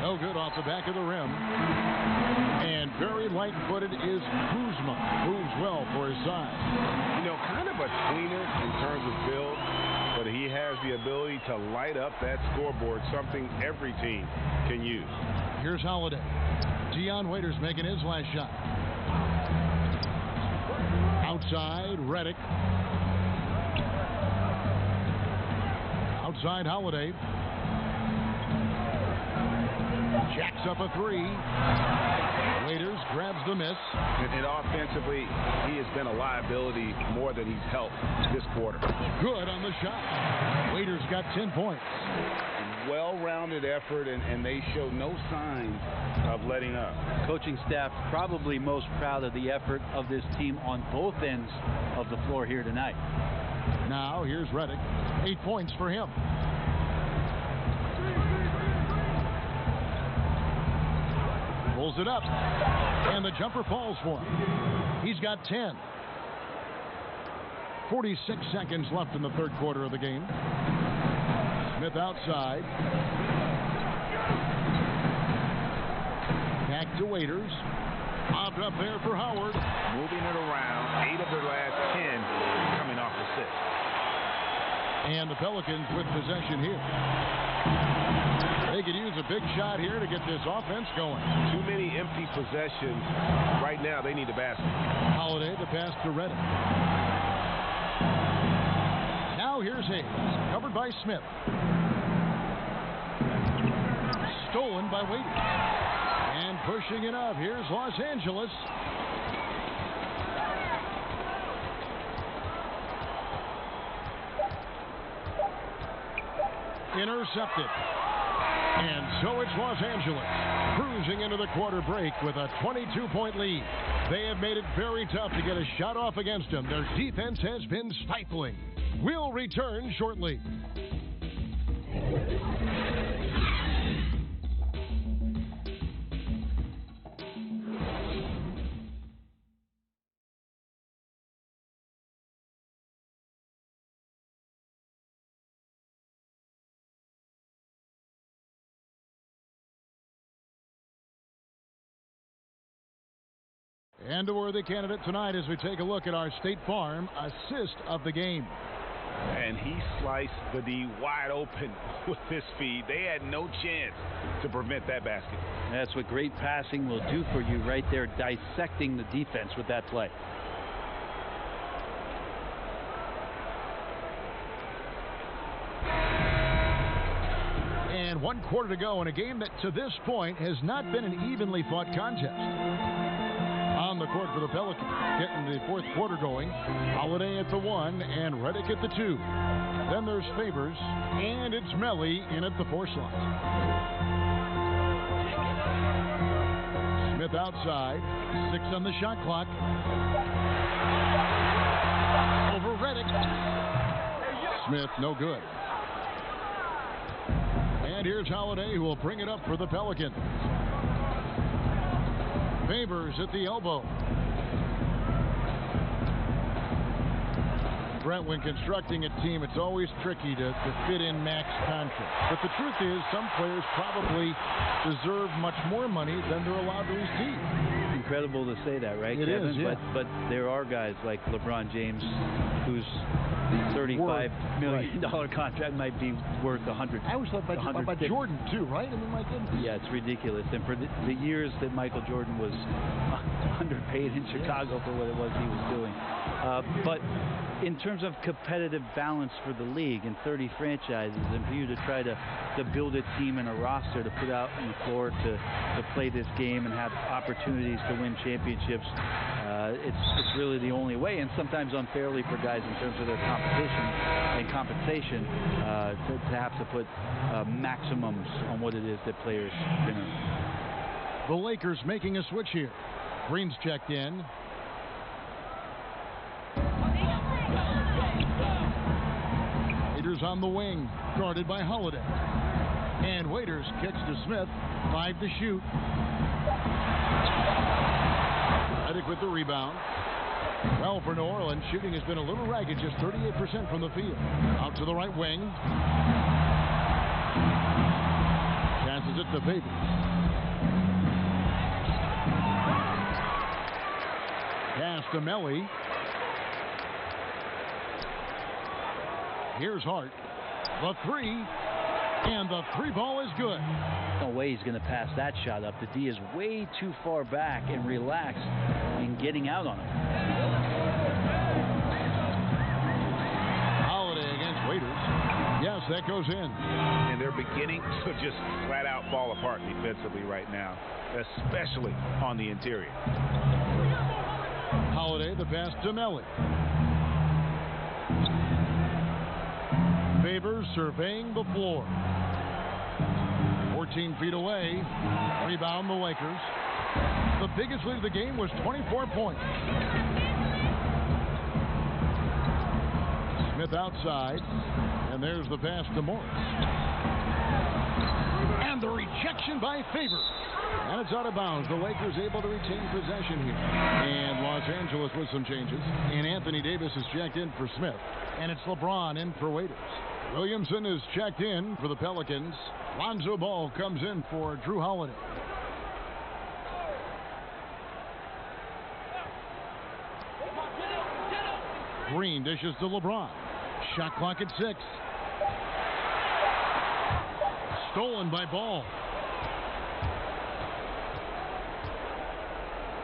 Speaker 1: No good off the back of the rim. And very light-footed is Kuzma. Moves well for his size.
Speaker 3: You know, kind of a tweener in terms of build, but he has the ability to light up that scoreboard, something every team can use.
Speaker 1: Here's Holiday. Dion Waiters making his last shot. Outside, Redick. Outside, Holiday. Jacks up a three. Waiters grabs the miss.
Speaker 3: And offensively, he has been a liability more than he's helped this quarter.
Speaker 1: Good on the shot. Waiters got 10 points.
Speaker 6: Well-rounded effort, and they show no signs of letting up.
Speaker 4: Coaching staff probably most proud of the effort of this team on both ends of the floor here tonight.
Speaker 1: Now here's Reddick. 8 points for him. Pulls it up, and the jumper falls for him. He's got 10. 46 seconds left in the third quarter of the game. Smith outside. Back to Waiters. Popped up there for Howard.
Speaker 3: Moving it around. 8 of their last 10 coming off the 6.
Speaker 1: And the Pelicans with possession here. They could use a big shot here to get this offense going.
Speaker 3: Too many empty possessions. Right now, they need a basket.
Speaker 1: Holiday to pass to Reddick. Now here's Hayes. Covered by Smith. Stolen by Waiters. And pushing it up. Here's Los Angeles. Intercepted. And so it's Los Angeles cruising into the quarter break with a 22-point lead. They have made it very tough to get a shot off against them. Their defense has been stifling. We'll return shortly. And a worthy candidate tonight as we take a look at our State Farm assist of the game.
Speaker 3: And he sliced the D wide open with his feed. They had no chance to prevent that basket.
Speaker 4: That's what great passing will do for you right there, dissecting the defense with that play.
Speaker 1: And 1 quarter to go in a game that to this point has not been an evenly fought contest. On the court for the Pelicans, getting the fourth quarter going. Holiday at the 1 and Reddick at the 2. Then there's Favors, and it's Melly in at the 4 slot. Smith outside, 6 on the shot clock. Over Reddick. Smith, no good. And here's Holiday, who will bring it up for the Pelicans. Favors at the elbow. Brent, when constructing a team, it's always tricky to fit in max contracts. But the truth is, some players probably deserve much more money than they're allowed to receive.
Speaker 4: Incredible to say that, right, Kevin?
Speaker 1: Is, yeah.
Speaker 4: But there are guys like LeBron James whose $35 million contract might be worth 100.
Speaker 1: I always thought about Jordan too, right? I mean, my goodness.
Speaker 4: Yeah, it's ridiculous. And for the years that Michael Jordan was underpaid in Chicago for what it was he was doing. But in terms of competitive balance for the league and 30 franchises, and for you to try to build a team and a roster to put out on the floor to play this game and have opportunities to win championships, it's really the only way, and sometimes unfairly for guys in terms of their competition and compensation to have to put maximums on what it is that players can earn.
Speaker 1: The Lakers making a switch here. Green's checked in. Waiters on the wing, guarded by Holiday. And Waiters kicks to Smith, 5 to shoot. Reddick with the rebound. Well, for New Orleans, shooting has been a little ragged, just 38% from the field. Out to the right wing. Passes it to Favors. Pass to Melly. Here's Hart. The 3. And the 3 ball is good.
Speaker 4: No way he's going to pass that shot up. The D is way too far back and relaxed in getting out on him.
Speaker 1: Holiday against Waiters. Yes, that goes in.
Speaker 3: And they're beginning to just flat out fall apart defensively right now, especially on the interior.
Speaker 1: Holiday, the pass to Melly. Favors surveying the floor. 14 feet away. Rebound the Lakers. The biggest lead of the game was 24 points. Smith outside. And there's the pass to Morris. And the rejection by Favors. And it's out of bounds. The Lakers able to retain possession here. And Los Angeles with some changes. And Anthony Davis is checked in for Smith. And it's LeBron in for Waiters. Williamson is checked in for the Pelicans. Lonzo Ball comes in for Drew Holiday. Green dishes to LeBron. Shot clock at 6. Stolen by Ball.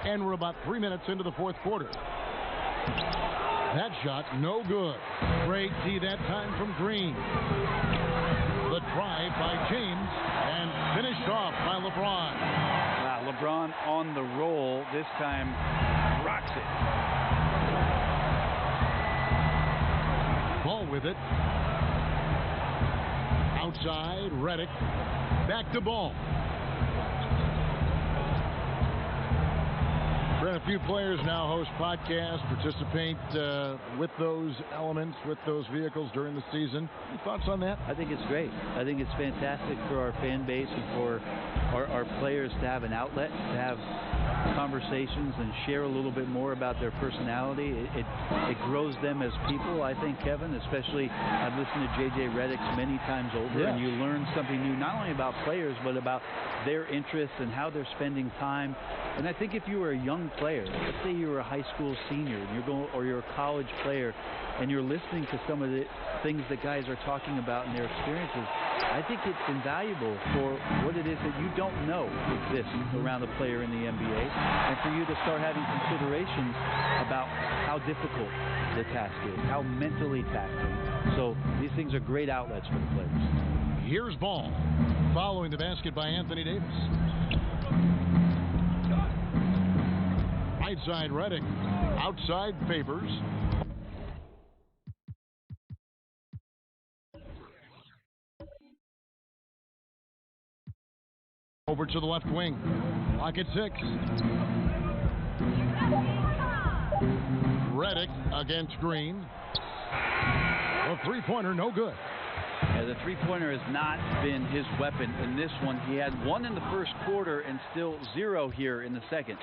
Speaker 1: And we're about 3 minutes into the fourth quarter. That shot, no good. Great D that time from Green. The drive by James and finished off by LeBron.
Speaker 4: Wow, LeBron on the roll. This time rocks it.
Speaker 1: Ball with it. Outside, Redick. Back to Ball. A few players now host podcasts, participate with those elements, with those vehicles during the season. Any thoughts on that?
Speaker 4: I think it's great. I think it's fantastic for our fan base and for our players to have an outlet, to have conversations and share a little bit more about their personality. It grows them as people, I think, Kevin, especially I've listened to J.J. Redick's many times over, and you learn something new, not only about players, but about their interests and how they're spending time. And I think if you were a young player, let's say you were a high school senior, and you're a college player, and you're listening to some of the things that guys are talking about in their experiences, I think it's invaluable for what it is that you don't know exists around a player in the NBA, and for you to start having considerations about how difficult the task is, how mentally taxing. So these things are great outlets for the players.
Speaker 1: Here's Ball, following the basket by Anthony Davis. Right side Redick, outside Favors. Over to the left wing. Clock at 6. Redick against Green. A three-pointer, no good.
Speaker 4: Yeah, the three-pointer has not been his weapon in this one. He had 1 in the first quarter and still 0 here in the second.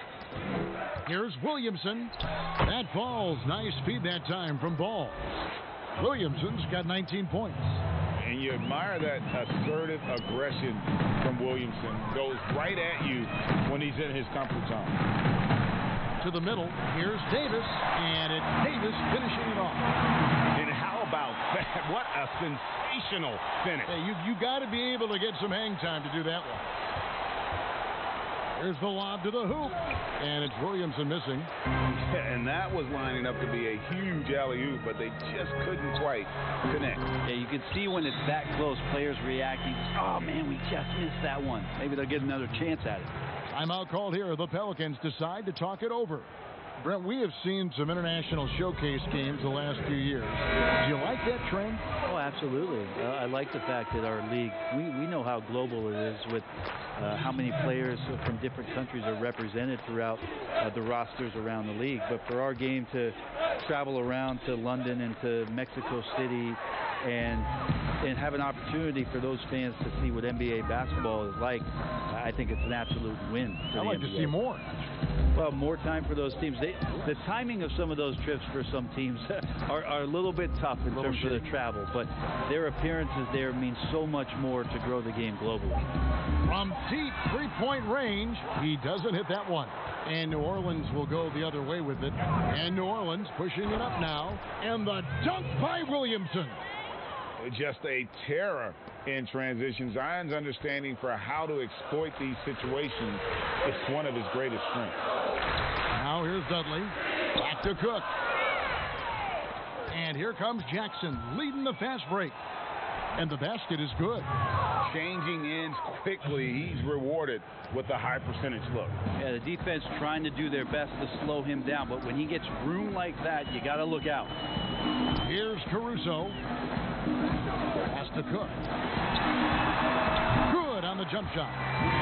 Speaker 1: Here's Williamson. That falls. Nice feed that time from Ball. Williamson's got 19 points.
Speaker 6: And you admire that assertive aggression from Williamson. Goes right at you when he's in his comfort zone.
Speaker 1: To the middle. Here's Davis. And it's Davis finishing it off.
Speaker 3: And how about that? What a sensational finish.
Speaker 1: Hey, you got to be able to get some hang time to do that one. There's the lob to the hoop. And it's Williamson missing.
Speaker 6: Yeah, and that was lining up to be a huge alley-oop, but they just couldn't quite connect.
Speaker 4: Yeah, you can see when it's that close, players reacting. Oh, man, we just missed that one. Maybe they'll get another chance at it.
Speaker 1: Timeout called here. The Pelicans decide to talk it over. Brent, we have seen some international showcase games the last few years. Do you like that trend?
Speaker 4: Oh, absolutely. I like the fact that our league, we know how global it is with how many players from different countries are represented throughout the rosters around the league. But for our game to travel around to London and to Mexico City and have an opportunity for those fans to see what NBA basketball is like, I think it's an absolute win for the
Speaker 1: I'd like
Speaker 4: NBA.
Speaker 1: to see more.
Speaker 4: Well, more time for those teams. The timing of some of those trips for some teams are a little bit tough in terms of their travel, but their appearances there mean so much more to grow the game globally.
Speaker 1: From deep three-point range, he doesn't hit that one. And New Orleans will go the other way with it. And New Orleans pushing it up now. And the dunk by Williamson.
Speaker 6: Just a terror in transition. Zion's understanding for how to exploit these situations is one of his greatest strengths.
Speaker 1: Now here's Dudley. Back to Cook. And here comes Jackson leading the fast break. And the basket is good.
Speaker 6: Changing ends quickly. He's rewarded with a high percentage look.
Speaker 4: Yeah, the defense trying to do their best to slow him down, but when he gets room like that, you got to look out.
Speaker 1: Here's Caruso. Pass to Cook. Good on the jump shot.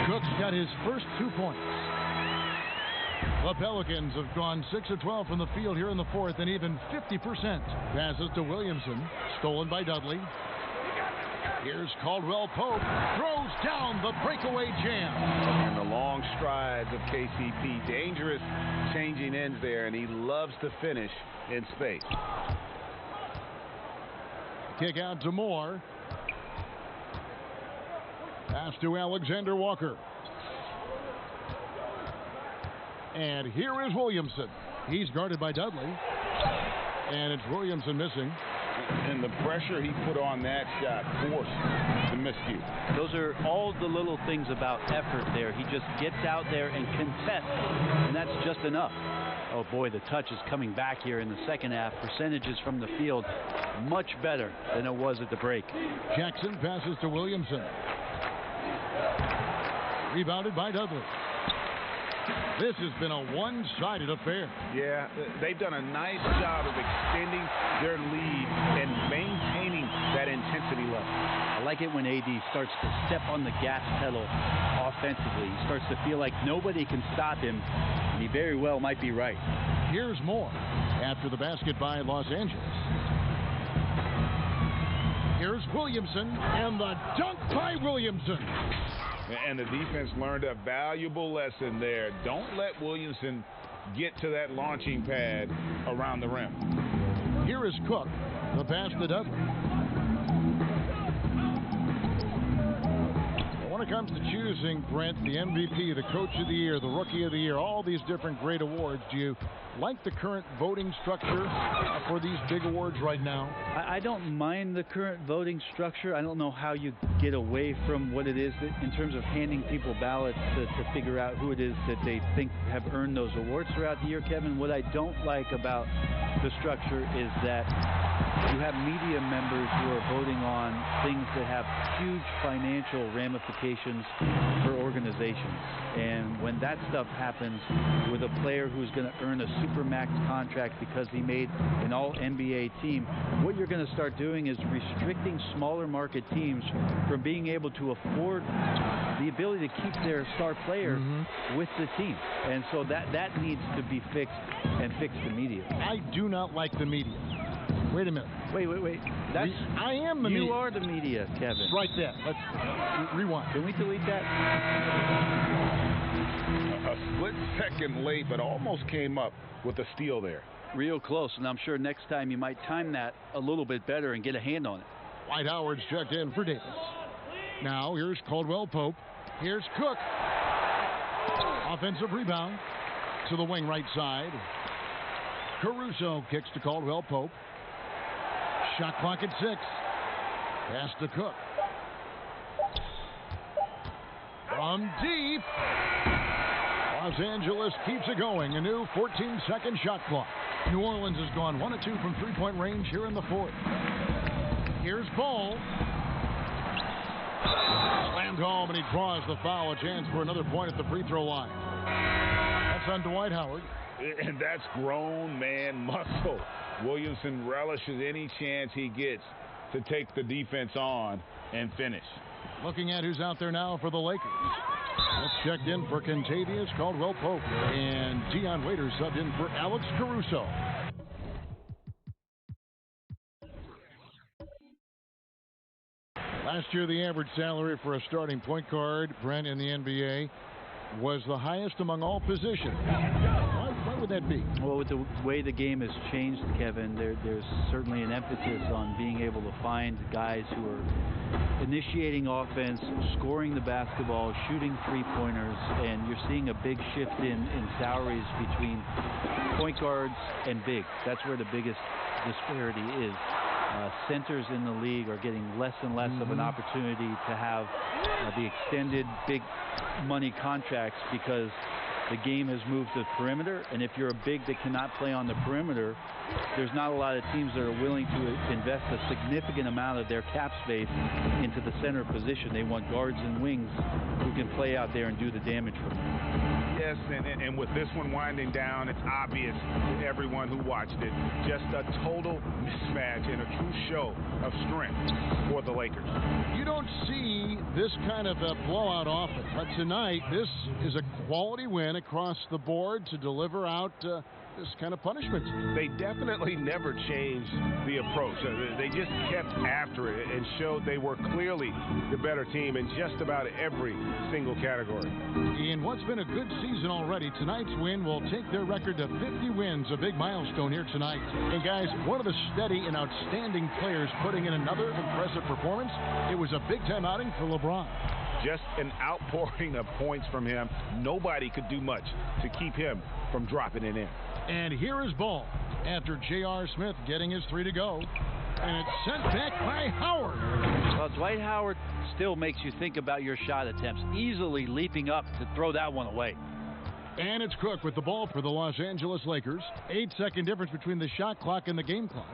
Speaker 1: Cook's got his first 2 points. The Pelicans have gone 6 of 12 from the field here in the fourth, and even 50%. Passes to Williamson. Stolen by Dudley. Here's Caldwell Pope. Throws down the breakaway jam.
Speaker 3: And the long strides of KCP. Dangerous changing ends there, and he loves to finish in space.
Speaker 1: Kick out to Moore. Pass to Alexander Walker. And here is Williamson. He's guarded by Dudley. And it's Williamson missing.
Speaker 6: And the pressure he put on that shot forced the miscue.
Speaker 4: Those are all the little things about effort there. He just gets out there and contests, and that's just enough. Oh boy, the touch is coming back here in the second half. Percentages from the field much better than it was at the break.
Speaker 1: Jackson passes to Williamson. Rebounded by Dudley. This has been a one-sided affair.
Speaker 3: Yeah, they've done a nice job of extending their lead and maintaining that intensity level.
Speaker 4: I like it when AD starts to step on the gas pedal offensively. He starts to feel like nobody can stop him, and he very well might be right.
Speaker 1: Here's more after the basket by Los Angeles. Here's Williamson, and the dunk by Williamson.
Speaker 6: And the defense learned a valuable lesson there. Don't let Williamson get to that launching pad around the rim.
Speaker 1: Here is Cook. The pass to Dudley. When it comes to choosing, Brent, the MVP, the Coach of the Year, the Rookie of the Year, all these different great awards, do you like the current voting structure for these big awards right now?
Speaker 4: I don't mind the current voting structure. I don't know how you get away from what it is that, in terms of handing people ballots to figure out who it is that they think have earned those awards throughout the year, Kevin. What I don't like about the structure is that you have media members who are voting on things that have huge financial ramifications for organizations. And when that stuff happens with a player who's going to earn a supermax contract because he made an all-NBA team, what you're going to start doing is restricting smaller market teams from being able to afford the ability to keep their star players with the team. And so that needs to be fixed and fixed immediately.
Speaker 1: I do not like the media. Wait a minute.
Speaker 4: Wait. That's
Speaker 1: I am the media.
Speaker 4: You are the media, Kevin.
Speaker 1: Right there. Let's rewind.
Speaker 4: Can we delete that?
Speaker 6: A split second late, but almost came up with a steal there.
Speaker 4: Real close, and I'm sure next time you might time that a little bit better and get a hand on it.
Speaker 1: Dwight Howard's checked in for Davis. Now here's Caldwell Pope. Here's Cook. Offensive rebound to the wing right side. Caruso kicks to Caldwell Pope. Shot clock at 6. Pass to Cook. From deep. Los Angeles keeps it going. A new 14-second shot clock. New Orleans has gone 1 of 2 from three-point range here in the fourth. Here's Ball. Slammed home, and he draws the foul. A chance for another point at the free throw line. That's on Dwight Howard.
Speaker 6: And that's grown man muscle. Williamson relishes any chance he gets to take the defense on and finish.
Speaker 1: Looking at who's out there now for the Lakers. That's checked in for Kentavious Caldwell Pope. And Dion Waiters subbed in for Alex Caruso. Last year, the average salary for a starting point guard, Brent, in the NBA, was the highest among all positions. Why would that be?
Speaker 4: Well, with the way the game has changed, Kevin, there's certainly an emphasis on being able to find guys who are initiating offense, scoring the basketball, shooting three-pointers, and you're seeing a big shift in salaries between point guards and bigs. That's where the biggest disparity is. Centers in the league are getting less and less of an opportunity to have the extended big money contracts because the game has moved to the perimeter, and if you're a big that cannot play on the perimeter, there's not a lot of teams that are willing to invest a significant amount of their cap space into the center position. They want guards and wings who can play out there and do the damage for them.
Speaker 3: Yes, and with this one winding down, it's obvious to everyone who watched it, just a total mismatch and a true show of strength for the Lakers.
Speaker 1: You don't see this kind of a blowout often, but tonight this is a quality win across the board to deliver out this kind of punishment.
Speaker 3: They definitely never changed the approach. They just kept after it and showed they were clearly the better team in just about every single category.
Speaker 1: In what's been a good season already, tonight's win will take their record to 50 wins, a big milestone here tonight. And guys, one of the steady and outstanding players putting in another impressive performance, it was a big-time outing for LeBron.
Speaker 3: Just an outpouring of points from him. Nobody could do much to keep him from dropping it in.
Speaker 1: And here is Ball after J.R. Smith getting his 3 to go. And it's sent back by Howard.
Speaker 4: Well, Dwight Howard still makes you think about your shot attempts, easily leaping up to throw that one away.
Speaker 1: And it's Cook with the ball for the Los Angeles Lakers. 8-second difference between the shot clock and the game clock.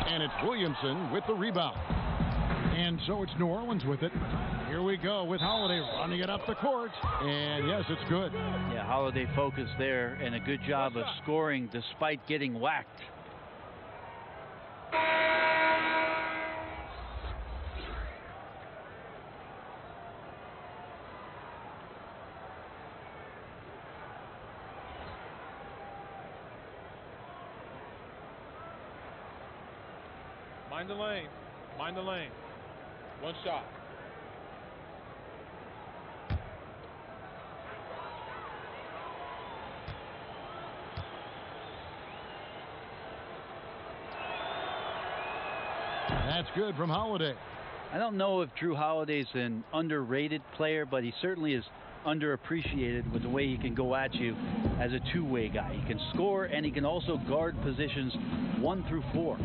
Speaker 1: And it's Williamson with the rebound. And so it's New Orleans with it. Here we go with Holiday running it up the court. And yes, it's good.
Speaker 4: Yeah, Holiday focused there and a good job of scoring despite getting whacked.
Speaker 5: Mind the lane. Mind the lane. One shot.
Speaker 1: That's good from Holiday.
Speaker 4: I don't know if Drew Holiday's an underrated player, but he certainly is underappreciated with the way he can go at you as a two-way guy. He can score and he can also guard positions 1 through 4.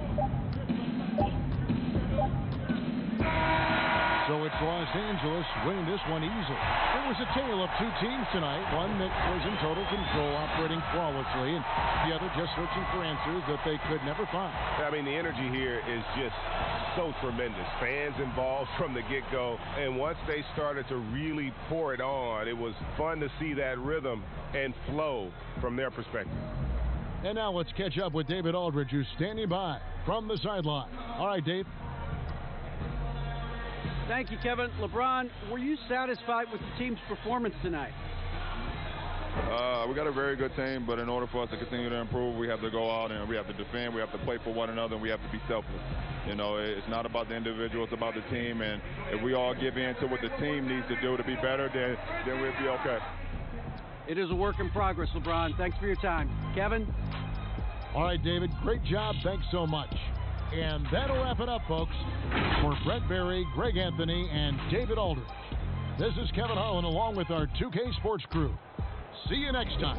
Speaker 1: So it's Los Angeles winning this one easily. It was a tale of two teams tonight. One that was in total control, operating flawlessly, and the other just searching for answers that they could never find.
Speaker 3: I mean, the energy here is just so tremendous. Fans involved from the get-go, and once they started to really pour it on, it was fun to see that rhythm and flow from their perspective.
Speaker 1: And now let's catch up with David Aldridge, who's standing by from the sideline. All right, Dave.
Speaker 2: Thank you, Kevin. LeBron, were you satisfied with the team's performance tonight?
Speaker 13: We got a very good team, but in order for us to continue to improve, we have to go out and we have to defend, we have to play for one another, and we have to be selfless. You know, it's not about the individual, it's about the team, and if we all give in to what the team needs to do to be better, then we'll be okay.
Speaker 2: It is a work in progress, LeBron. Thanks for your time. Kevin?
Speaker 1: All right, David, great job. Thanks so much. And that'll wrap it up, folks. For Brett Berry, Greg Anthony, and David Aldridge, this is Kevin Harlan along with our 2K Sports crew. See you next time.